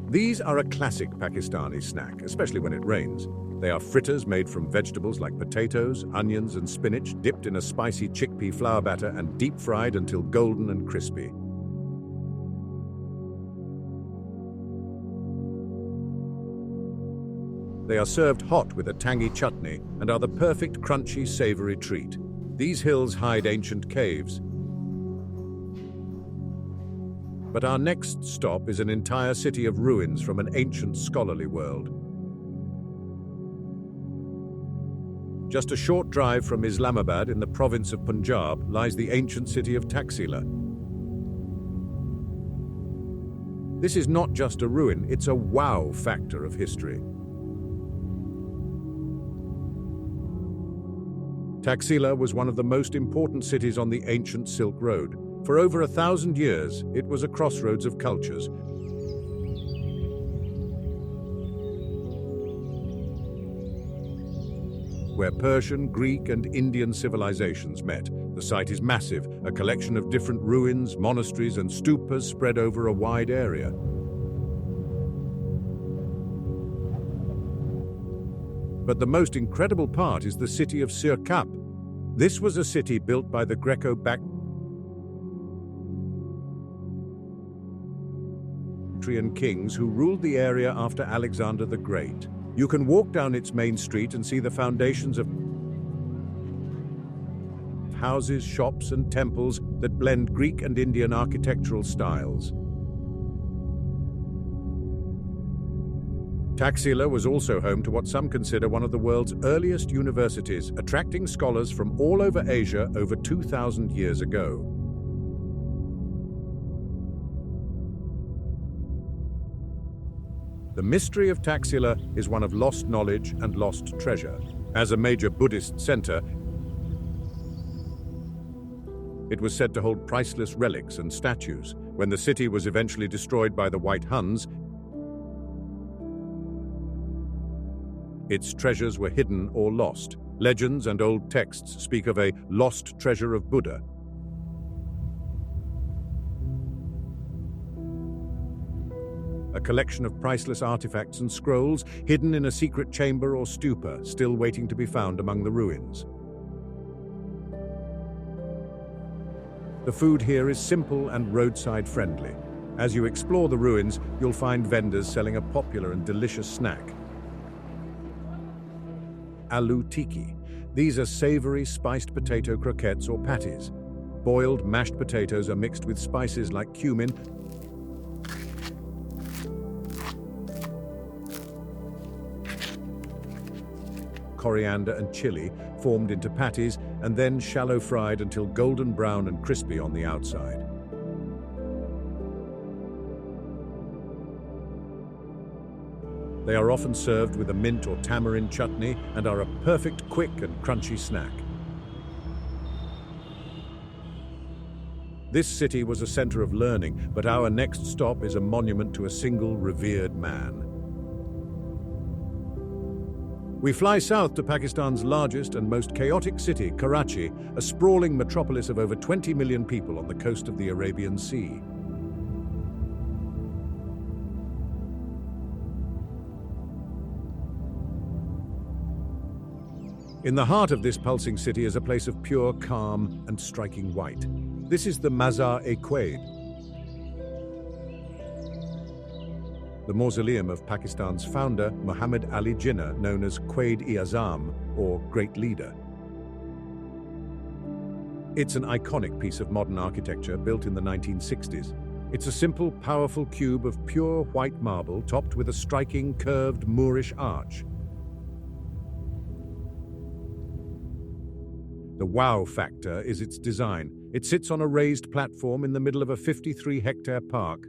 These are a classic Pakistani snack, especially when it rains. They are fritters made from vegetables like potatoes, onions, and spinach, dipped in a spicy chickpea flour batter and deep fried until golden and crispy. They are served hot with a tangy chutney and are the perfect crunchy, savory treat. These hills hide ancient caves. But our next stop is an entire city of ruins from an ancient scholarly world. Just a short drive from Islamabad in the province of Punjab lies the ancient city of Taxila. This is not just a ruin, it's a wow factor of history. Taxila was one of the most important cities on the ancient Silk Road. For over 1,000 years, it was a crossroads of cultures. Where Persian, Greek, and Indian civilizations met. The site is massive, a collection of different ruins, monasteries, and stupas spread over a wide area. But the most incredible part is the city of Sirkap. This was a city built by the Greco-Bactrian kings who ruled the area after Alexander the Great. You can walk down its main street and see the foundations of houses, shops, and temples that blend Greek and Indian architectural styles. Taxila was also home to what some consider one of the world's earliest universities, attracting scholars from all over Asia over 2,000 years ago. The mystery of Taxila is one of lost knowledge and lost treasure. As a major Buddhist center, it was said to hold priceless relics and statues. When the city was eventually destroyed by the White Huns, its treasures were hidden or lost. Legends and old texts speak of a lost treasure of Buddha. A collection of priceless artifacts and scrolls hidden in a secret chamber or stupa, still waiting to be found among the ruins. The food here is simple and roadside friendly. As you explore the ruins, you'll find vendors selling a popular and delicious snack: aloo tikki. These are savory spiced potato croquettes or patties. Boiled mashed potatoes are mixed with spices like cumin, coriander and chili, formed into patties and then shallow fried until golden brown and crispy on the outside. They are often served with a mint or tamarind chutney and are a perfect quick and crunchy snack. This city was a center of learning, but our next stop is a monument to a single revered man. We fly south to Pakistan's largest and most chaotic city, Karachi, a sprawling metropolis of over 20 million people on the coast of the Arabian Sea. In the heart of this pulsing city is a place of pure calm and striking white. This is the Mazar-e-Quaid, the mausoleum of Pakistan's founder, Muhammad Ali Jinnah, known as Quaid-e-Azam, or Great Leader. It's an iconic piece of modern architecture built in the 1960s. It's a simple, powerful cube of pure white marble topped with a striking, curved Moorish arch. The wow factor is its design. It sits on a raised platform in the middle of a 53-hectare park,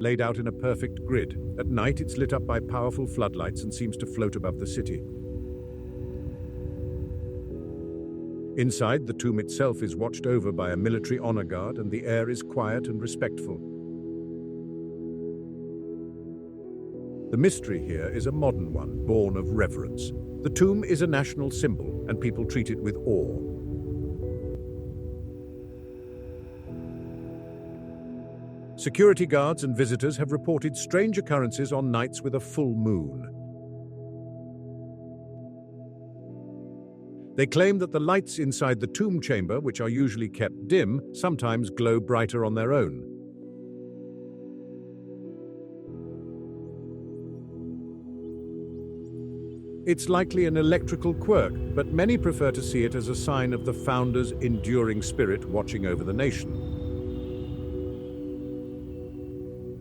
laid out in a perfect grid. At night, it's lit up by powerful floodlights and seems to float above the city. Inside, the tomb itself is watched over by a military honor guard, and the air is quiet and respectful. The mystery here is a modern one, born of reverence. The tomb is a national symbol, and people treat it with awe. Security guards and visitors have reported strange occurrences on nights with a full moon. They claim that the lights inside the tomb chamber, which are usually kept dim, sometimes glow brighter on their own. It's likely an electrical quirk, but many prefer to see it as a sign of the founder's enduring spirit watching over the nation.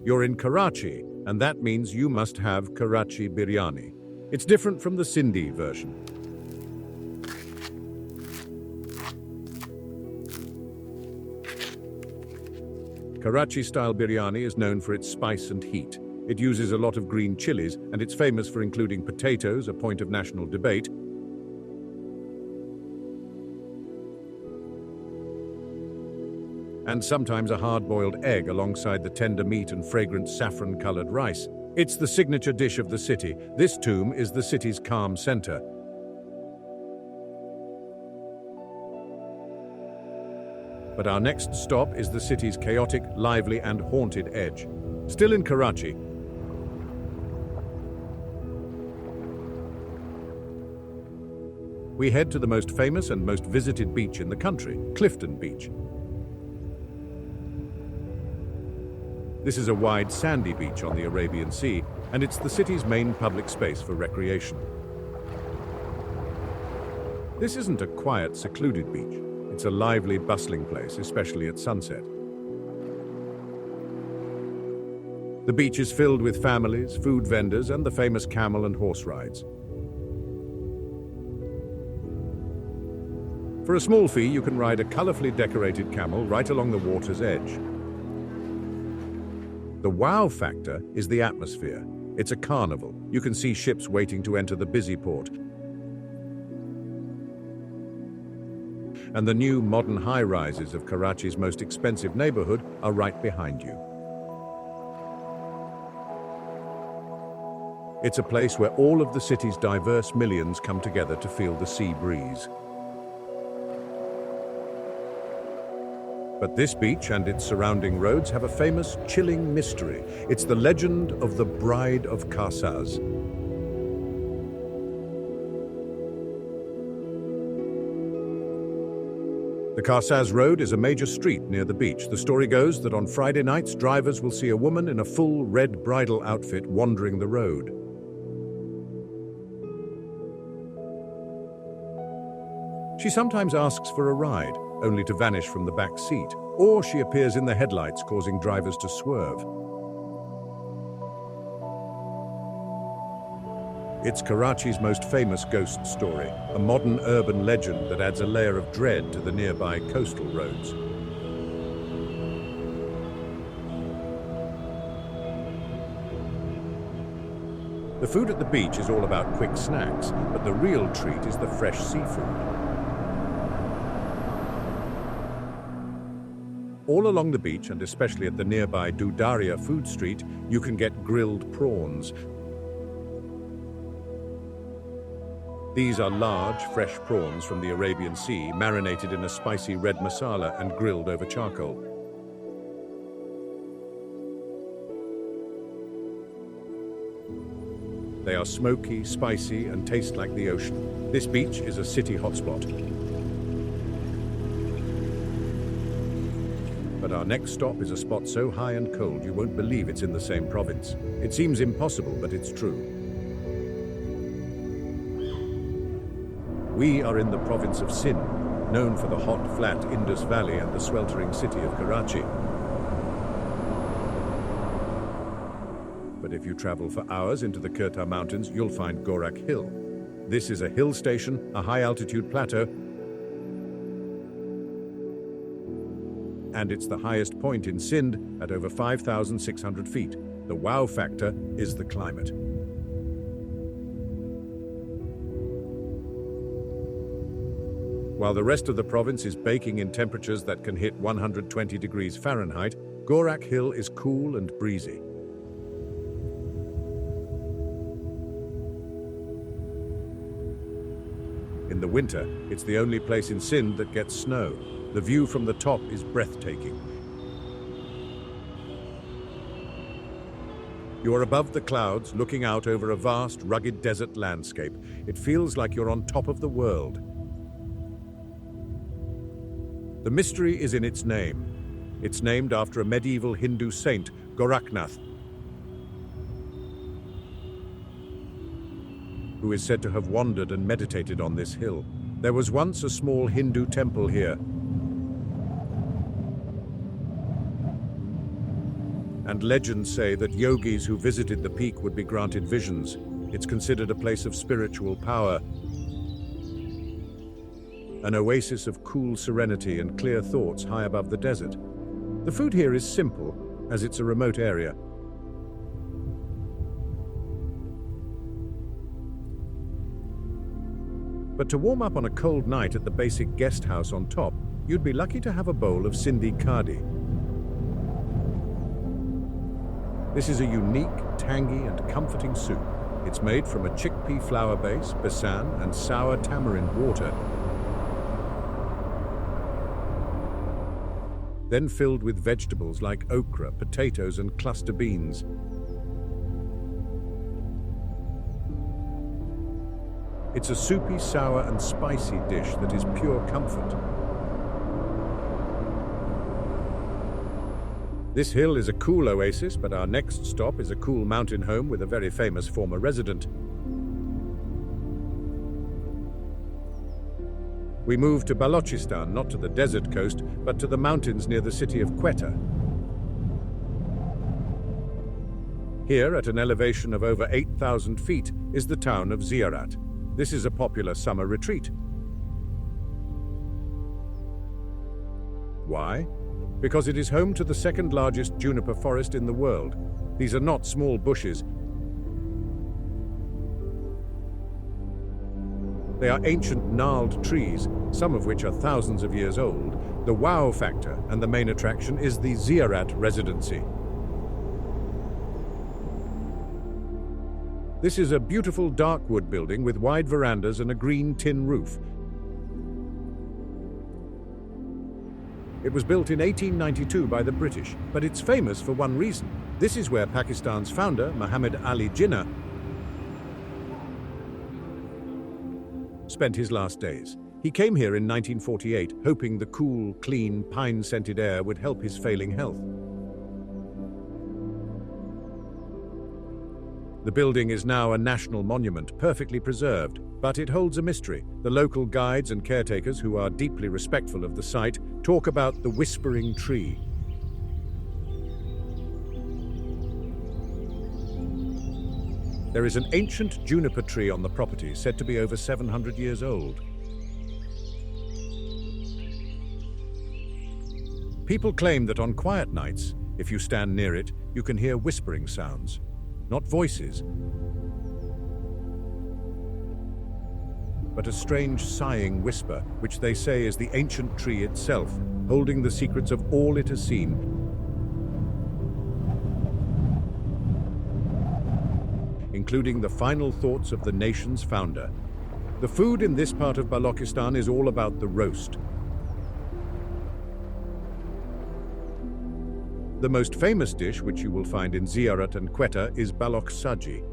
You're in Karachi, and that means you must have Karachi biryani. It's different from the Sindhi version. Karachi-style biryani is known for its spice and heat. It uses a lot of green chilies, and it's famous for including potatoes, a point of national debate, and sometimes a hard-boiled egg alongside the tender meat and fragrant saffron-colored rice. It's the signature dish of the city. This tomb is the city's calm center. But our next stop is the city's chaotic, lively, and haunted edge. Still in Karachi, we head to the most famous and most visited beach in the country, Clifton Beach. This is a wide, sandy beach on the Arabian Sea, and it's the city's main public space for recreation. This isn't a quiet, secluded beach. It's a lively, bustling place, especially at sunset. The beach is filled with families, food vendors, and the famous camel and horse rides. For a small fee, you can ride a colorfully decorated camel right along the water's edge. The wow factor is the atmosphere. It's a carnival. You can see ships waiting to enter the busy port. And the new modern high-rises of Karachi's most expensive neighborhood are right behind you. It's a place where all of the city's diverse millions come together to feel the sea breeze. But this beach and its surrounding roads have a famous, chilling mystery. It's the legend of the Bride of Karsaz. The Karsaz Road is a major street near the beach. The story goes that on Friday nights, drivers will see a woman in a full red bridal outfit wandering the road. She sometimes asks for a ride, only to vanish from the back seat, or she appears in the headlights, causing drivers to swerve. It's Karachi's most famous ghost story, a modern urban legend that adds a layer of dread to the nearby coastal roads. The food at the beach is all about quick snacks, but the real treat is the fresh seafood. All along the beach, and especially at the nearby Dudaria food street, you can get grilled prawns. These are large, fresh prawns from the Arabian Sea, marinated in a spicy red masala and grilled over charcoal. They are smoky, spicy, and taste like the ocean. This beach is a city hotspot. But our next stop is a spot so high and cold you won't believe it's in the same province. It seems impossible, but it's true. We are in the province of Sindh, known for the hot, flat Indus Valley and the sweltering city of Karachi. But if you travel for hours into the Kirta Mountains, you'll find Gorak Hill. This is a hill station, a high-altitude plateau, and it's the highest point in Sindh at over 5,600 feet. The wow factor is the climate. While the rest of the province is baking in temperatures that can hit 120 degrees Fahrenheit, Gorak Hill is cool and breezy. In the winter, it's the only place in Sindh that gets snow. The view from the top is breathtaking. You are above the clouds, looking out over a vast, rugged desert landscape. It feels like you're on top of the world. The mystery is in its name. It's named after a medieval Hindu saint, Goraknath, who is said to have wandered and meditated on this hill. There was once a small Hindu temple here, and legends say that yogis who visited the peak would be granted visions. It's considered a place of spiritual power, an oasis of cool serenity and clear thoughts high above the desert. The food here is simple, as it's a remote area. But to warm up on a cold night at the basic guest house on top, you'd be lucky to have a bowl of Sindhi Kadi. This is a unique, tangy, and comforting soup. It's made from a chickpea flour base, besan, and sour tamarind water, then filled with vegetables like okra, potatoes, and cluster beans. It's a soupy, sour, and spicy dish that is pure comfort. This hill is a cool oasis, but our next stop is a cool mountain home with a very famous former resident. We move to Baluchistan, not to the desert coast, but to the mountains near the city of Quetta. Here, at an elevation of over 8,000 feet, is the town of Ziyarat. This is a popular summer retreat. Why? Because it is home to the second largest juniper forest in the world. These are not small bushes. They are ancient gnarled trees, some of which are thousands of years old. The wow factor and the main attraction is the Ziyarat residency. This is a beautiful dark wood building with wide verandas and a green tin roof. It was built in 1892 by the British, but it's famous for one reason. This is where Pakistan's founder, Muhammad Ali Jinnah, spent his last days. He came here in 1948, hoping the cool, clean, pine-scented air would help his failing health. The building is now a national monument, perfectly preserved, but it holds a mystery. The local guides and caretakers, who are deeply respectful of the site, talk about the whispering tree. There is an ancient juniper tree on the property, said to be over 700 years old. People claim that on quiet nights, if you stand near it, you can hear whispering sounds. Not voices, but a strange sighing whisper, which they say is the ancient tree itself, holding the secrets of all it has seen. Including the final thoughts of the nation's founder. The food in this part of Baluchistan is all about the roast. The most famous dish, which you will find in Ziyarat and Quetta, is balok saji.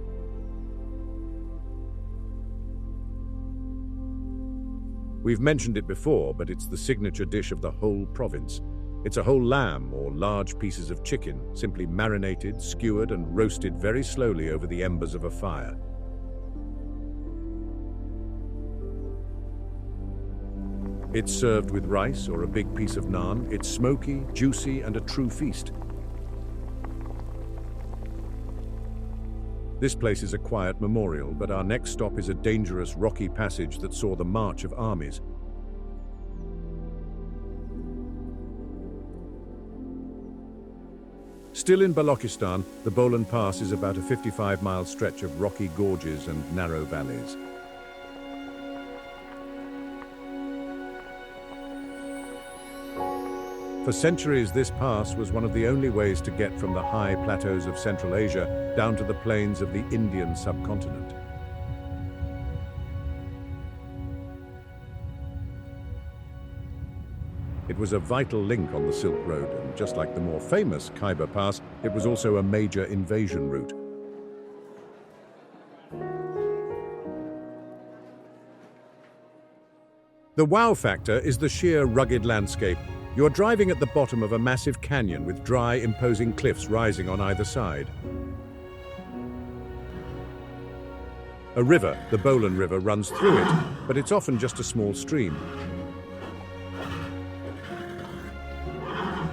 We've mentioned it before, but it's the signature dish of the whole province. It's a whole lamb or large pieces of chicken, simply marinated, skewered, and roasted very slowly over the embers of a fire. It's served with rice or a big piece of naan. It's smoky, juicy, and a true feast. This place is a quiet memorial, but our next stop is a dangerous rocky passage that saw the march of armies. Still in Baluchistan, the Bolan Pass is about a 55-mile stretch of rocky gorges and narrow valleys. For centuries, this pass was one of the only ways to get from the high plateaus of Central Asia down to the plains of the Indian subcontinent. It was a vital link on the Silk Road, and just like the more famous Khyber Pass, it was also a major invasion route. The wow factor is the sheer rugged landscape. You're driving at the bottom of a massive canyon with dry, imposing cliffs rising on either side. A river, the Bolan River, runs through it, but it's often just a small stream.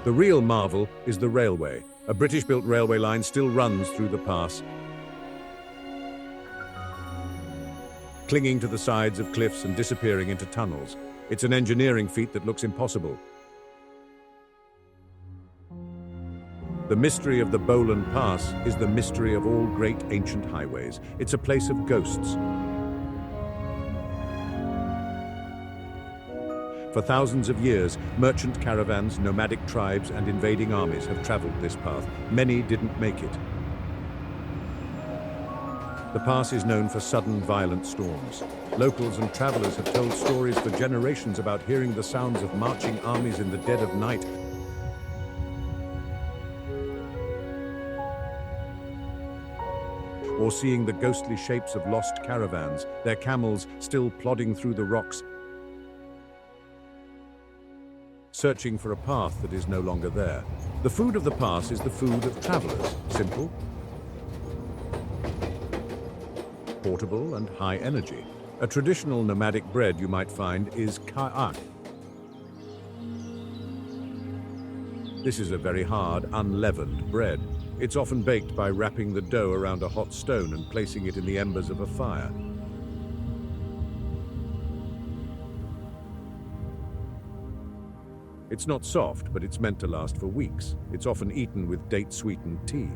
The real marvel is the railway. A British-built railway line still runs through the pass, clinging to the sides of cliffs and disappearing into tunnels. It's an engineering feat that looks impossible. The mystery of the Bolan Pass is the mystery of all great ancient highways. It's a place of ghosts. For thousands of years, merchant caravans, nomadic tribes, and invading armies have traveled this path. Many didn't make it. The pass is known for sudden, violent storms. Locals and travelers have told stories for generations about hearing the sounds of marching armies in the dead of night, or seeing the ghostly shapes of lost caravans, their camels still plodding through the rocks, searching for a path that is no longer there. The food of the pass is the food of travelers. Simple, portable, and high energy. A traditional nomadic bread you might find is ka'ak. This is a very hard, unleavened bread. It's often baked by wrapping the dough around a hot stone and placing it in the embers of a fire. It's not soft, but it's meant to last for weeks. It's often eaten with date-sweetened tea.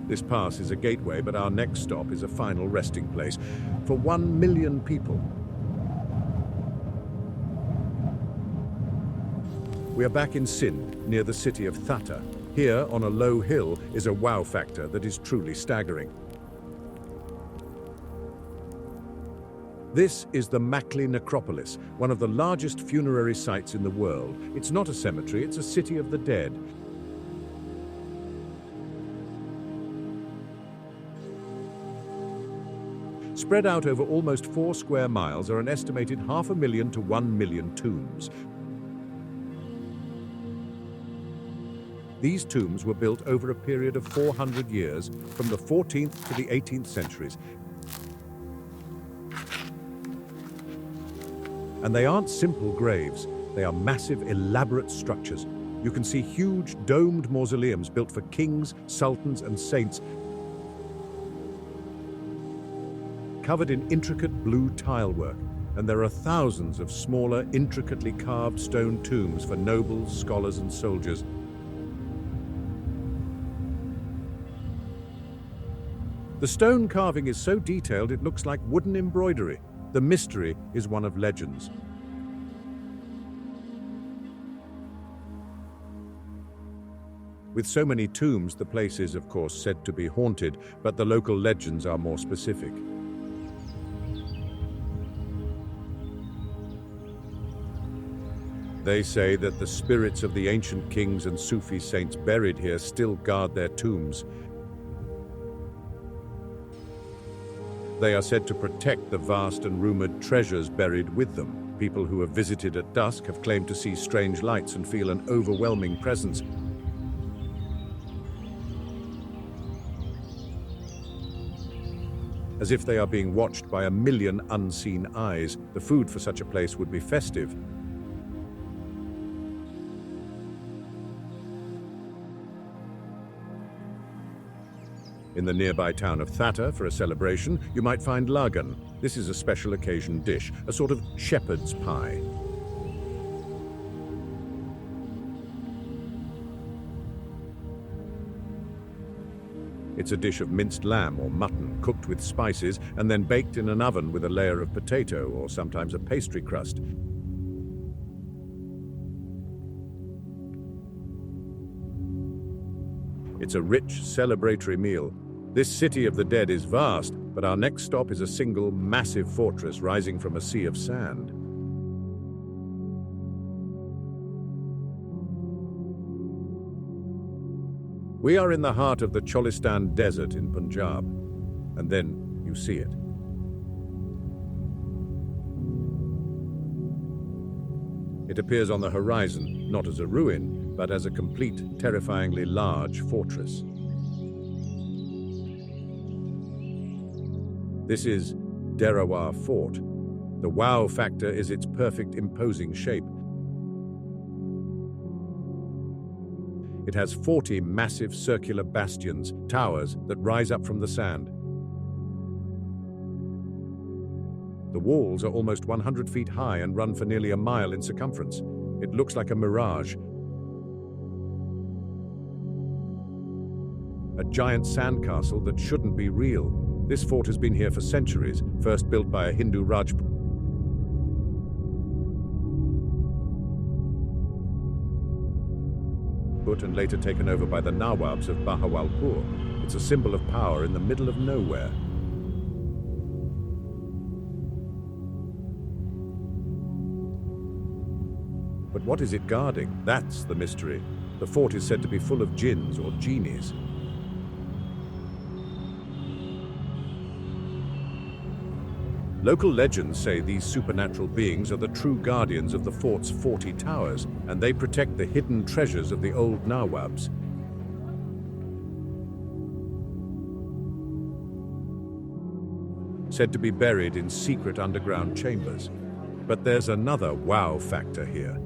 This pass is a gateway, but our next stop is a final resting place for 1 million people. We are back in Sindh, near the city of Thatta. Here, on a low hill, is a wow factor that is truly staggering. This is the Makli Necropolis, one of the largest funerary sites in the world. It's not a cemetery, it's a city of the dead. Spread out over almost 4 square miles are an estimated 500,000 to 1 million tombs. These tombs were built over a period of 400 years, from the 14th to the 18th centuries. And they aren't simple graves, they are massive, elaborate structures. You can see huge domed mausoleums built for kings, sultans, and saints, covered in intricate blue tile work, and there are thousands of smaller, intricately carved stone tombs for nobles, scholars, and soldiers. The stone carving is so detailed it looks like wooden embroidery. The mystery is one of legends. With so many tombs, the place is, of course, said to be haunted, but the local legends are more specific. They say that the spirits of the ancient kings and Sufi saints buried here still guard their tombs. They are said to protect the vast and rumored treasures buried with them. People who have visited at dusk have claimed to see strange lights and feel an overwhelming presence. As if they are being watched by 1 million unseen eyes. The food for such a place would be festive. In the nearby town of Thatta, for a celebration, you might find lagan. This is a special occasion dish, a sort of shepherd's pie. It's a dish of minced lamb or mutton, cooked with spices and then baked in an oven with a layer of potato or sometimes a pastry crust. It's a rich, celebratory meal. This city of the dead is vast, but our next stop is a single, massive fortress rising from a sea of sand. We are in the heart of the Cholistan Desert in Punjab, and then you see it. It appears on the horizon, not as a ruin, but as a complete, terrifyingly large fortress. This is Derawar Fort. The wow factor is its perfect, imposing shape. It has 40 massive circular bastions, towers that rise up from the sand. The walls are almost 100 feet high and run for nearly a mile in circumference. It looks like a mirage. A giant sandcastle that shouldn't be real. This fort has been here for centuries, first built by a Hindu Rajput and later taken over by the Nawabs of Bahawalpur. It's a symbol of power in the middle of nowhere. But what is it guarding? That's the mystery. The fort is said to be full of jinns or genies. Local legends say these supernatural beings are the true guardians of the fort's 40 towers, and they protect the hidden treasures of the old Nawabs. Said to be buried in secret underground chambers. But there's another wow factor here.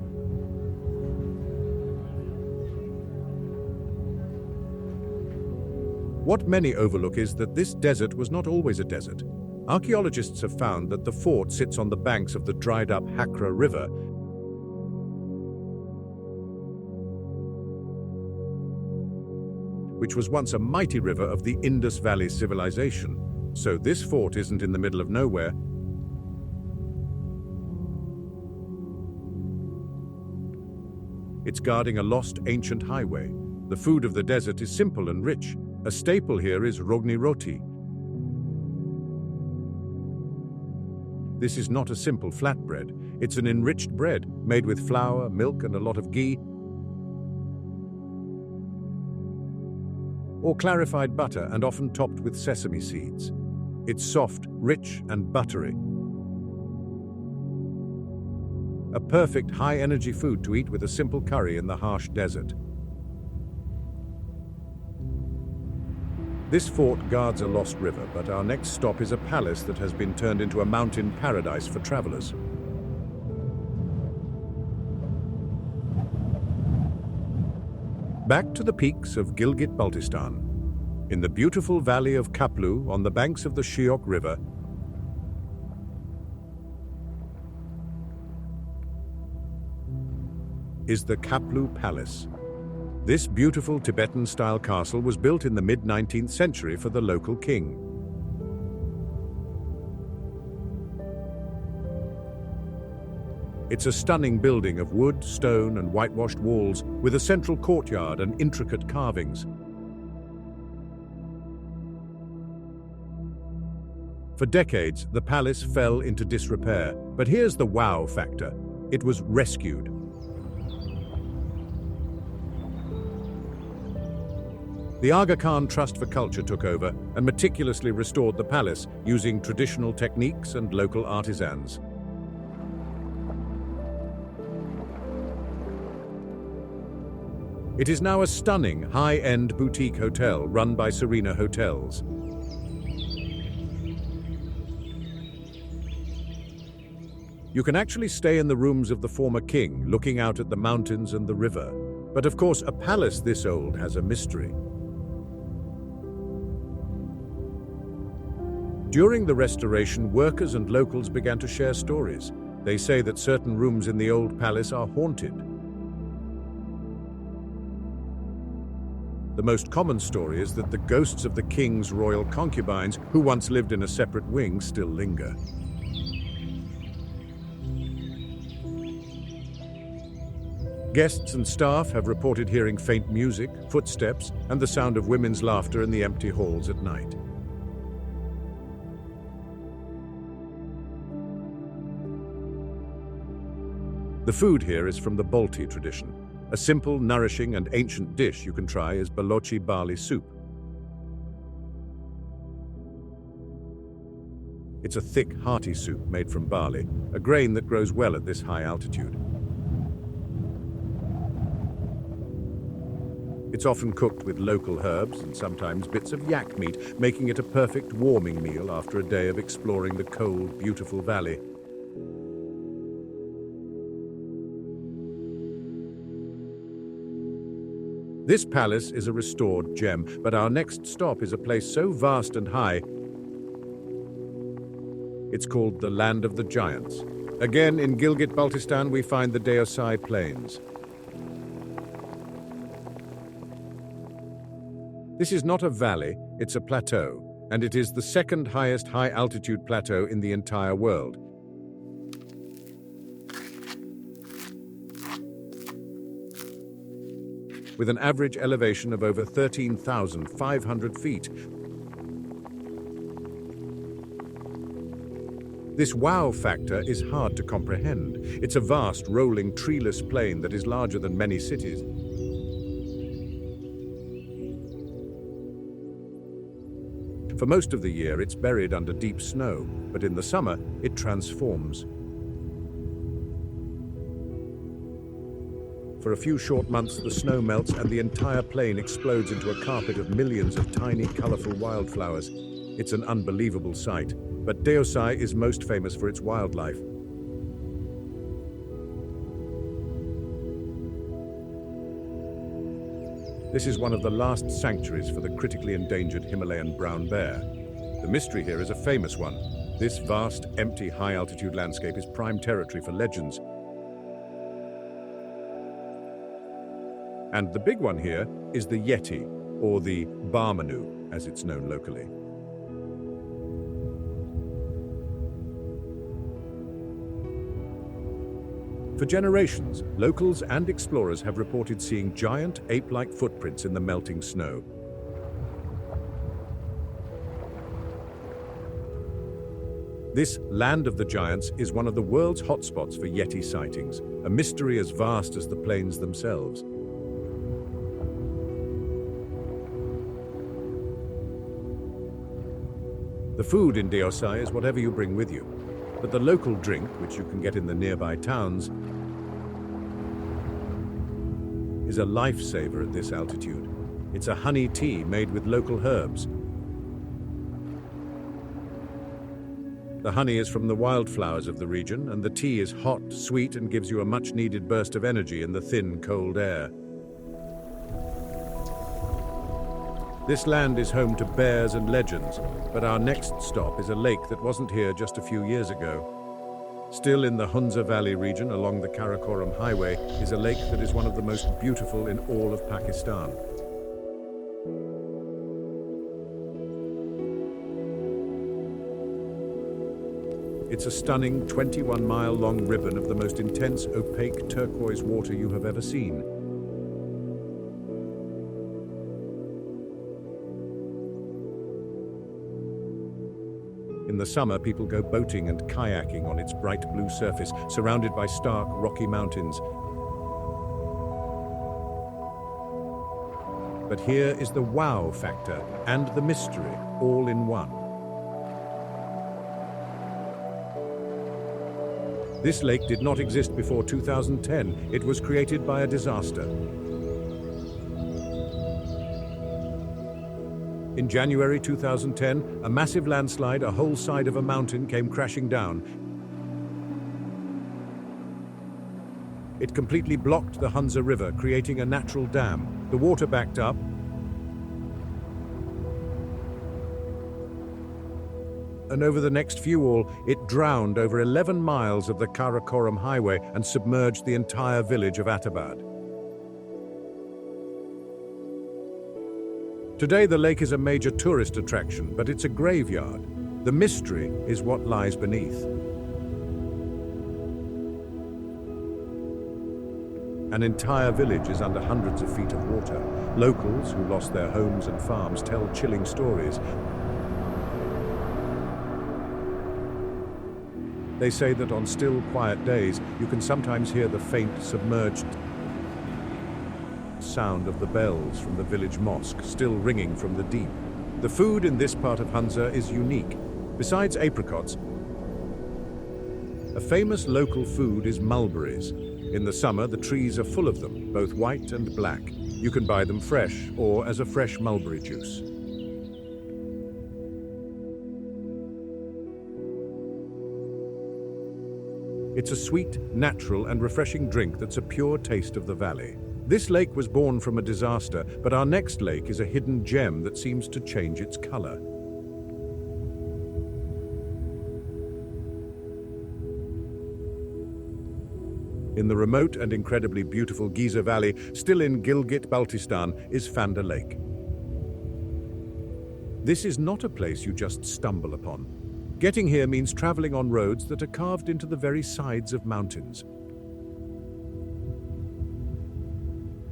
What many overlook is that this desert was not always a desert. Archaeologists have found that the fort sits on the banks of the dried-up Hakra River, which was once a mighty river of the Indus Valley civilization. So this fort isn't in the middle of nowhere. It's guarding a lost ancient highway. The food of the desert is simple and rich. A staple here is rogni roti. This is not a simple flatbread. It's an enriched bread made with flour, milk, and a lot of ghee, or clarified butter, and often topped with sesame seeds. It's soft, rich, and buttery. A perfect high-energy food to eat with a simple curry in the harsh desert. This fort guards a lost river, but our next stop is a palace that has been turned into a mountain paradise for travelers. Back to the peaks of Gilgit-Baltistan. In the beautiful valley of Kaplu, on the banks of the Shiok River, is the Kaplu Palace. This beautiful Tibetan-style castle was built in the mid-19th century for the local king. It's a stunning building of wood, stone, and whitewashed walls, with a central courtyard and intricate carvings. For decades, the palace fell into disrepair, but here's the wow factor. It was rescued. The Aga Khan Trust for Culture took over and meticulously restored the palace using traditional techniques and local artisans. It is now a stunning, high-end boutique hotel run by Serena Hotels. You can actually stay in the rooms of the former king, looking out at the mountains and the river. But of course, a palace this old has a mystery. During the restoration, workers and locals began to share stories. They say that certain rooms in the old palace are haunted. The most common story is that the ghosts of the king's royal concubines, who once lived in a separate wing, still linger. Guests and staff have reported hearing faint music, footsteps, and the sound of women's laughter in the empty halls at night. The food here is from the Balti tradition. A simple, nourishing, and ancient dish you can try is Balochi barley soup. It's a thick, hearty soup made from barley, a grain that grows well at this high altitude. It's often cooked with local herbs and sometimes bits of yak meat, making it a perfect warming meal after a day of exploring the cold, beautiful valley. This palace is a restored gem, but our next stop is a place so vast and high, it's called the Land of the Giants. Again, in Gilgit-Baltistan, we find the Deosai Plains. This is not a valley, it's a plateau, and it is the second highest high-altitude plateau in the entire world. With an average elevation of over 13,500 feet. This wow factor is hard to comprehend. It's a vast, rolling, treeless plain that is larger than many cities. For most of the year, it's buried under deep snow, but in the summer, it transforms. For a few short months, the snow melts and the entire plain explodes into a carpet of millions of tiny, colorful wildflowers. It's an unbelievable sight, but Deosai is most famous for its wildlife. This is one of the last sanctuaries for the critically endangered Himalayan brown bear. The mystery here is a famous one. This vast, empty, high-altitude landscape is prime territory for legends. And the big one here is the Yeti, or the Barmanu, as it's known locally. For generations, locals and explorers have reported seeing giant ape-like footprints in the melting snow. This land of the giants is one of the world's hotspots for Yeti sightings, a mystery as vast as the plains themselves. The food in Deosai is whatever you bring with you, but the local drink, which you can get in the nearby towns, is a lifesaver at this altitude. It's a honey tea made with local herbs. The honey is from the wildflowers of the region, and the tea is hot, sweet, and gives you a much-needed burst of energy in the thin, cold air. This land is home to bears and legends, but our next stop is a lake that wasn't here just a few years ago. Still in the Hunza Valley region along the Karakoram highway is a lake that is one of the most beautiful in all of Pakistan. It's a stunning 21-mile-long ribbon of the most intense, opaque turquoise water you have ever seen. In the summer, people go boating and kayaking on its bright blue surface, surrounded by stark, rocky mountains. But here is the wow factor and the mystery, all in one. This lake did not exist before 2010. It was created by a disaster. In January 2010, a massive landslide, a whole side of a mountain came crashing down. It completely blocked the Hunza River, creating a natural dam. The water backed up, and over the next few it drowned over 11 miles of the Karakoram highway and submerged the entire village of Atabad. Today, the lake is a major tourist attraction, but it's a graveyard. The mystery is what lies beneath. An entire village is under hundreds of feet of water. Locals who lost their homes and farms tell chilling stories. They say that on still, quiet days, you can sometimes hear the faint, submerged sound of the bells from the village mosque still ringing from the deep. The food in this part of Hunza is unique. Besides apricots, a famous local food is mulberries. In the summer, the trees are full of them, both white and black. You can buy them fresh or as a fresh mulberry juice. It's a sweet, natural, and refreshing drink that's a pure taste of the valley. This lake was born from a disaster, but our next lake is a hidden gem that seems to change its color. In the remote and incredibly beautiful Giza Valley, still in Gilgit-Baltistan, is Fanda Lake. This is not a place you just stumble upon. Getting here means traveling on roads that are carved into the very sides of mountains.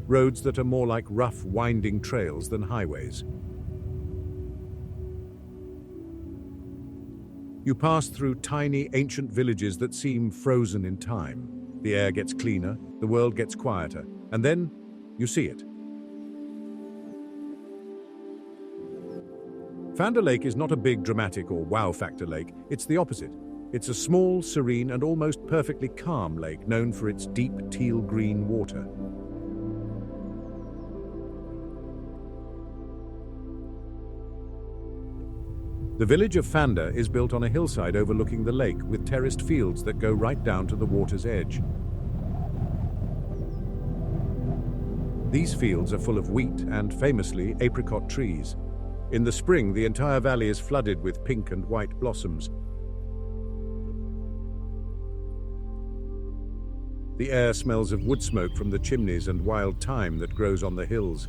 Roads that are more like rough, winding trails than highways. You pass through tiny, ancient villages that seem frozen in time. The air gets cleaner, the world gets quieter, and then you see it. Fanda Lake is not a big, dramatic or wow factor lake. It's the opposite. It's a small, serene, and almost perfectly calm lake known for its deep teal-green water. The village of Fanda is built on a hillside overlooking the lake with terraced fields that go right down to the water's edge. These fields are full of wheat and, famously, apricot trees. In the spring, the entire valley is flooded with pink and white blossoms. The air smells of wood smoke from the chimneys and wild thyme that grows on the hills.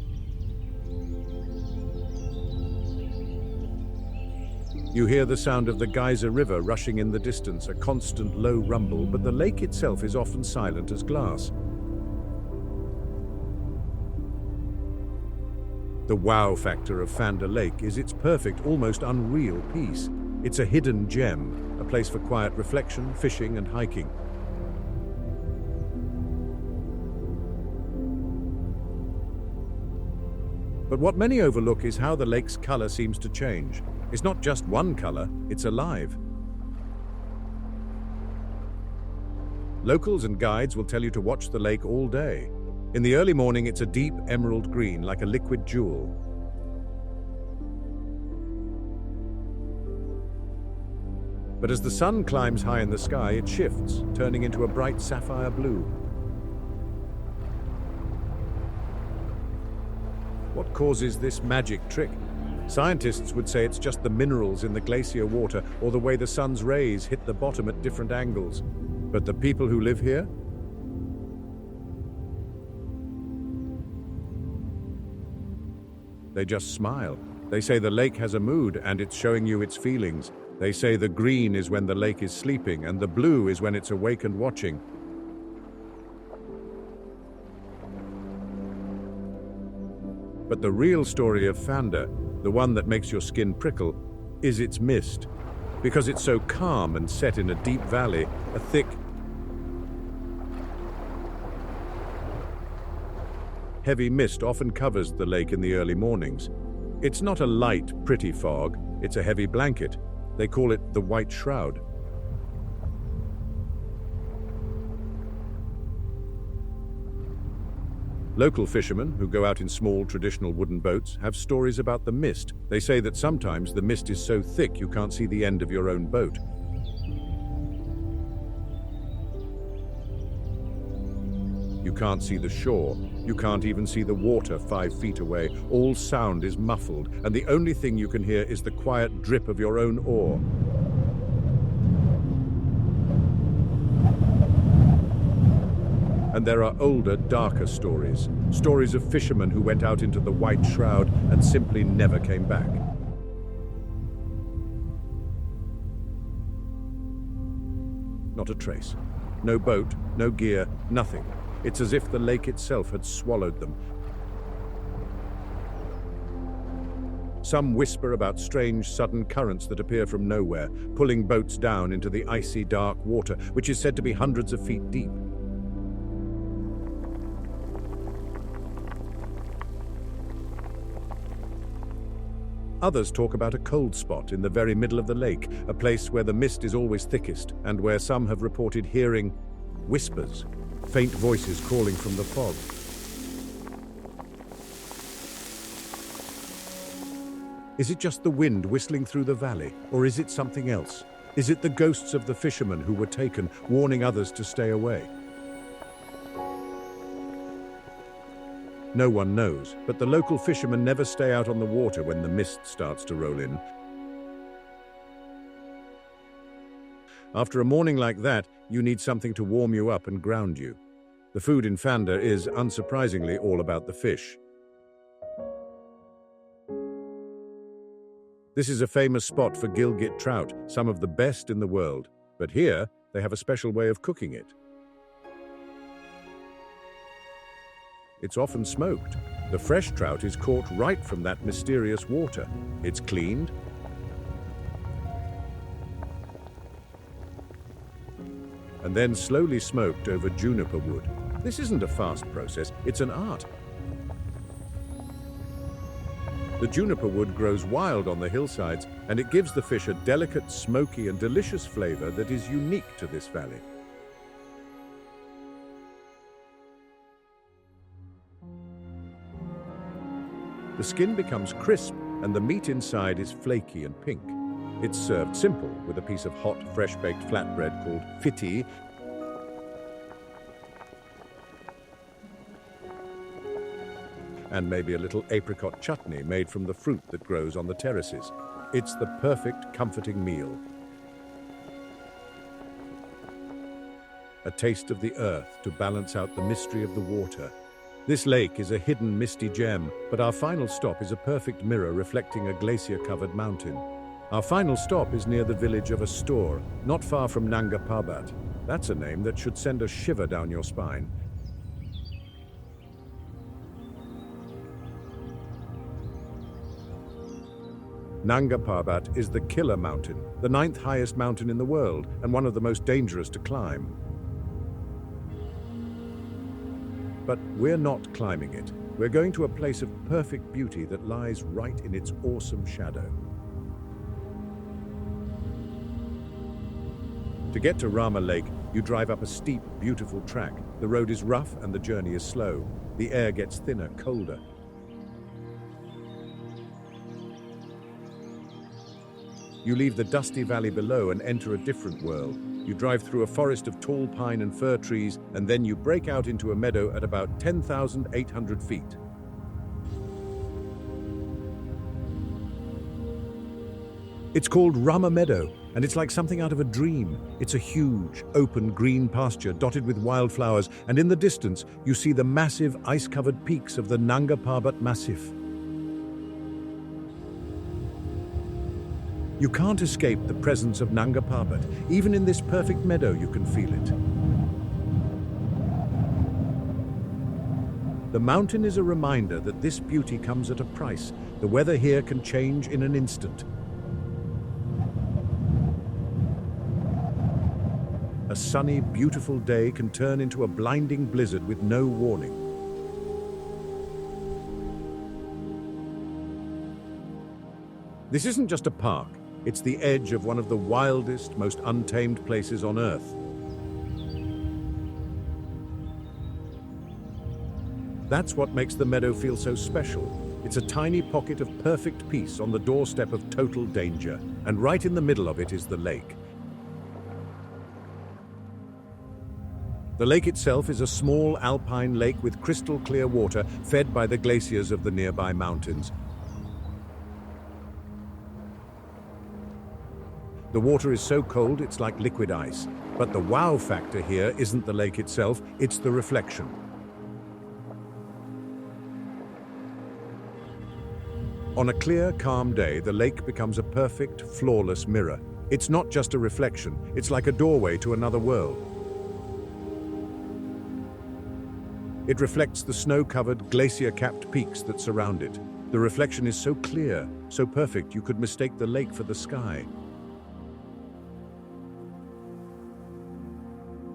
You hear the sound of the geyser river rushing in the distance, a constant low rumble, but the lake itself is often silent as glass. The wow factor of Fanda Lake is its perfect, almost unreal peace. It's a hidden gem, a place for quiet reflection, fishing and hiking. But what many overlook is how the lake's color seems to change. It's not just one color, it's alive. Locals and guides will tell you to watch the lake all day. In the early morning, it's a deep emerald green, like a liquid jewel. But as the sun climbs high in the sky, it shifts, turning into a bright sapphire blue. What causes this magic trick? Scientists would say it's just the minerals in the glacier water or the way the sun's rays hit the bottom at different angles. But the people who live here? They just smile. They say the lake has a mood and it's showing you its feelings. They say the green is when the lake is sleeping and the blue is when it's awake and watching. But the real story of Fanda, the one that makes your skin prickle, is its mist. Because it's so calm and set in a deep valley, a thick, heavy mist often covers the lake in the early mornings. It's not a light, pretty fog, it's a heavy blanket. They call it the white shroud. Local fishermen, who go out in small traditional wooden boats, have stories about the mist. They say that sometimes the mist is so thick you can't see the end of your own boat. You can't see the shore. You can't even see the water 5 feet away. All sound is muffled, and the only thing you can hear is the quiet drip of your own oar. And there are older, darker stories. Stories of fishermen who went out into the white shroud and simply never came back. Not a trace. No boat, no gear, nothing. It's as if the lake itself had swallowed them. Some whisper about strange, sudden currents that appear from nowhere, pulling boats down into the icy, dark water, which is said to be hundreds of feet deep. Others talk about a cold spot in the very middle of the lake, a place where the mist is always thickest, and where some have reported hearing whispers, faint voices calling from the fog. Is it just the wind whistling through the valley, or is it something else? Is it the ghosts of the fishermen who were taken, warning others to stay away? No one knows, but the local fishermen never stay out on the water when the mist starts to roll in. After a morning like that, you need something to warm you up and ground you. The food in Fanda is, unsurprisingly, all about the fish. This is a famous spot for Gilgit trout, some of the best in the world. But here, they have a special way of cooking it. It's often smoked. The fresh trout is caught right from that mysterious water. It's cleaned, and then slowly smoked over juniper wood. This isn't a fast process, it's an art. The juniper wood grows wild on the hillsides, and it gives the fish a delicate, smoky, and delicious flavor that is unique to this valley. The skin becomes crisp, and the meat inside is flaky and pink. It's served simple, with a piece of hot, fresh-baked flatbread called fiti. and maybe a little apricot chutney made from the fruit that grows on the terraces. It's the perfect, comforting meal. A taste of the earth to balance out the mystery of the water. This lake is a hidden, misty gem, but our final stop is a perfect mirror reflecting a glacier-covered mountain. Our final stop is near the village of Astor, not far from Nanga Parbat. That's a name that should send a shiver down your spine. Nanga Parbat is the Killer Mountain, the 9th highest mountain in the world and one of the most dangerous to climb. But we're not climbing it. We're going to a place of perfect beauty that lies right in its awesome shadow. To get to Rama Lake, you drive up a steep, beautiful track. The road is rough and the journey is slow. The air gets thinner, colder. You leave the dusty valley below and enter a different world. You drive through a forest of tall pine and fir trees, and then you break out into a meadow at about 10,800 feet. It's called Rama Meadow, and it's like something out of a dream. It's a huge, open green pasture dotted with wildflowers, and in the distance, you see the massive ice-covered peaks of the Nanga Parbat Massif. You can't escape the presence of Nanga Parbat. Even in this perfect meadow, you can feel it. The mountain is a reminder that this beauty comes at a price. The weather here can change in an instant. A sunny, beautiful day can turn into a blinding blizzard with no warning. This isn't just a park. It's the edge of one of the wildest, most untamed places on Earth. That's what makes the meadow feel so special. It's a tiny pocket of perfect peace on the doorstep of total danger, and right in the middle of it is the lake. The lake itself is a small alpine lake with crystal clear water fed by the glaciers of the nearby mountains. The water is so cold it's like liquid ice. But the wow factor here isn't the lake itself, it's the reflection. On a clear, calm day, the lake becomes a perfect, flawless mirror. It's not just a reflection, it's like a doorway to another world. It reflects the snow-covered, glacier-capped peaks that surround it. The reflection is so clear, so perfect you could mistake the lake for the sky.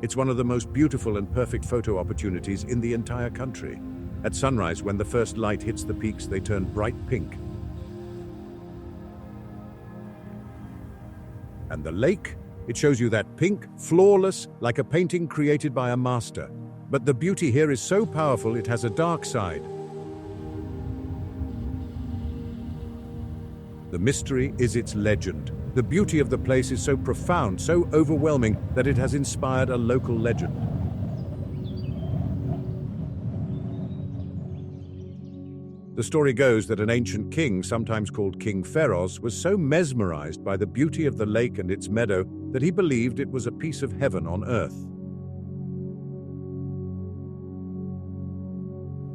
It's one of the most beautiful and perfect photo opportunities in the entire country. At sunrise, when the first light hits the peaks, they turn bright pink. And the lake? It shows you that pink, flawless, like a painting created by a master. But the beauty here is so powerful, it has a dark side. The mystery is its legend. The beauty of the place is so profound, so overwhelming, that it has inspired a local legend. The story goes that an ancient king, sometimes called King Feroz, was so mesmerized by the beauty of the lake and its meadow that he believed it was a piece of heaven on earth.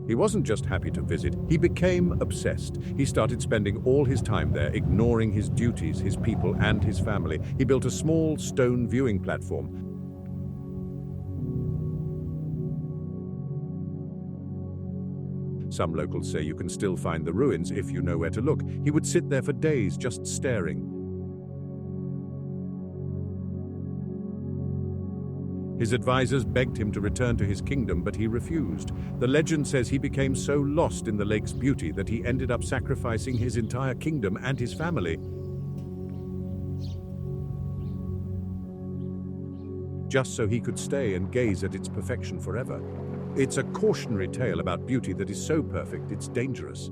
He wasn't just happy to visit, he became obsessed. He started spending all his time there, ignoring his duties, his people, and his family. He built a small stone viewing platform. Some locals say you can still find the ruins if you know where to look. He would sit there for days just staring. His advisors begged him to return to his kingdom, but he refused. The legend says he became so lost in the lake's beauty that he ended up sacrificing his entire kingdom and his family just so he could stay and gaze at its perfection forever. It's a cautionary tale about beauty that is so perfect it's dangerous.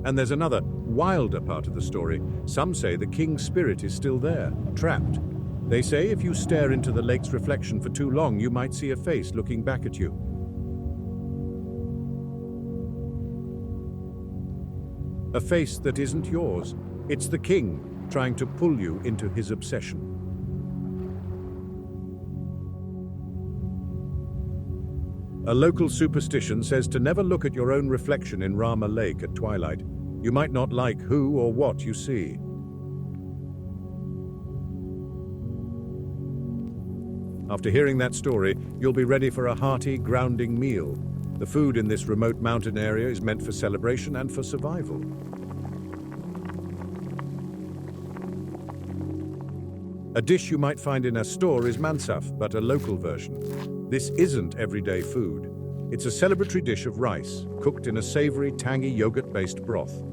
And there's another, wilder part of the story. Some say the king's spirit is still there, trapped. They say if you stare into the lake's reflection for too long, you might see a face looking back at you. A face that isn't yours. It's the king trying to pull you into his obsession. A local superstition says to never look at your own reflection in Rama Lake at twilight. You might not like who or what you see. After hearing that story, you'll be ready for a hearty, grounding meal. The food in this remote mountain area is meant for celebration and for survival. A dish you might find in a store is mansaf, but a local version. This isn't everyday food. It's a celebratory dish of rice, cooked in a savory, tangy yogurt-based broth.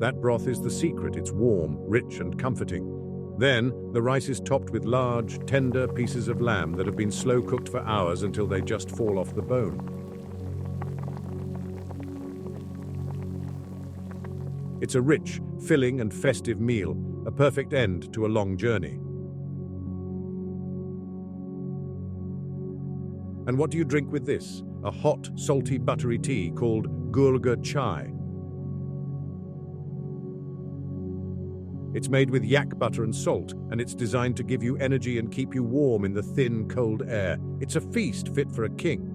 That broth is the secret. It's warm, rich, and comforting. Then, the rice is topped with large, tender pieces of lamb that have been slow cooked for hours until they just fall off the bone. It's a rich, filling, and festive meal, a perfect end to a long journey. And what do you drink with this? A hot, salty, buttery tea called gurga chai. It's made with yak butter and salt, and it's designed to give you energy and keep you warm in the thin, cold air. It's a feast fit for a king.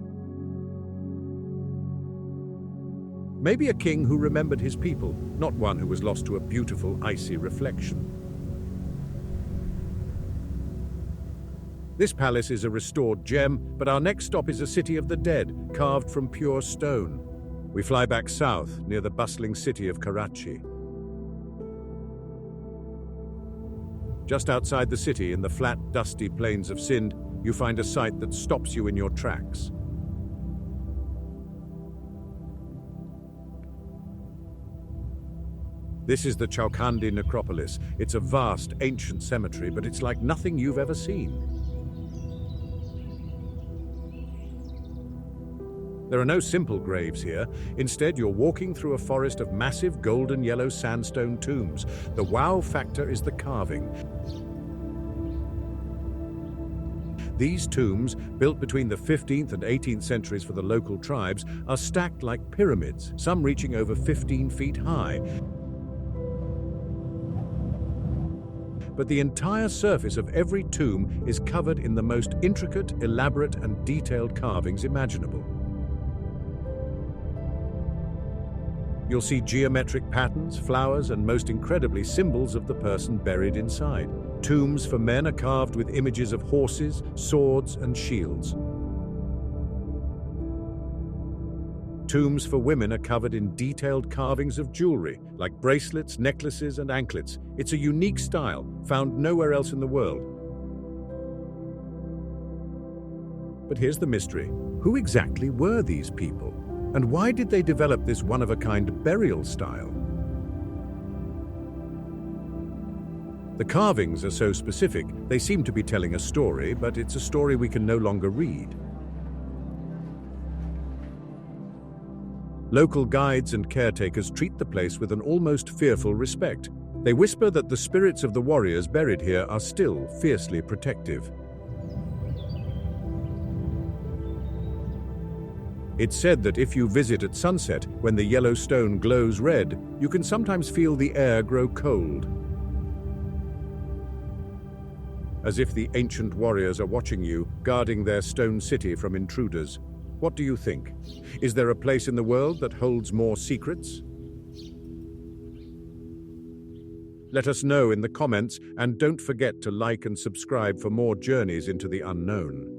Maybe a king who remembered his people, not one who was lost to a beautiful, icy reflection. This palace is a restored gem, but our next stop is a city of the dead, carved from pure stone. We fly back south, near the bustling city of Karachi. Just outside the city, in the flat, dusty plains of Sindh, you find a sight that stops you in your tracks. This is the Chowkhandi necropolis. It's a vast, ancient cemetery, but it's like nothing you've ever seen. There are no simple graves here. Instead, you're walking through a forest of massive golden yellow sandstone tombs. The wow factor is the carving. These tombs, built between the 15th and 18th centuries for the local tribes, are stacked like pyramids, some reaching over 15 feet high. But the entire surface of every tomb is covered in the most intricate, elaborate, and detailed carvings imaginable. You'll see geometric patterns, flowers, and most incredibly, symbols of the person buried inside. Tombs for men are carved with images of horses, swords, and shields. Tombs for women are covered in detailed carvings of jewelry, like bracelets, necklaces, and anklets. It's a unique style, found nowhere else in the world. But here's the mystery. Who exactly were these people? And why did they develop this one-of-a-kind burial style? The carvings are so specific, they seem to be telling a story, but it's a story we can no longer read. Local guides and caretakers treat the place with an almost fearful respect. They whisper that the spirits of the warriors buried here are still fiercely protective. It's said that if you visit at sunset, when the yellow stone glows red, you can sometimes feel the air grow cold. As if the ancient warriors are watching you, guarding their stone city from intruders. What do you think? Is there a place in the world that holds more secrets? Let us know in the comments, and don't forget to like and subscribe for more journeys into the unknown.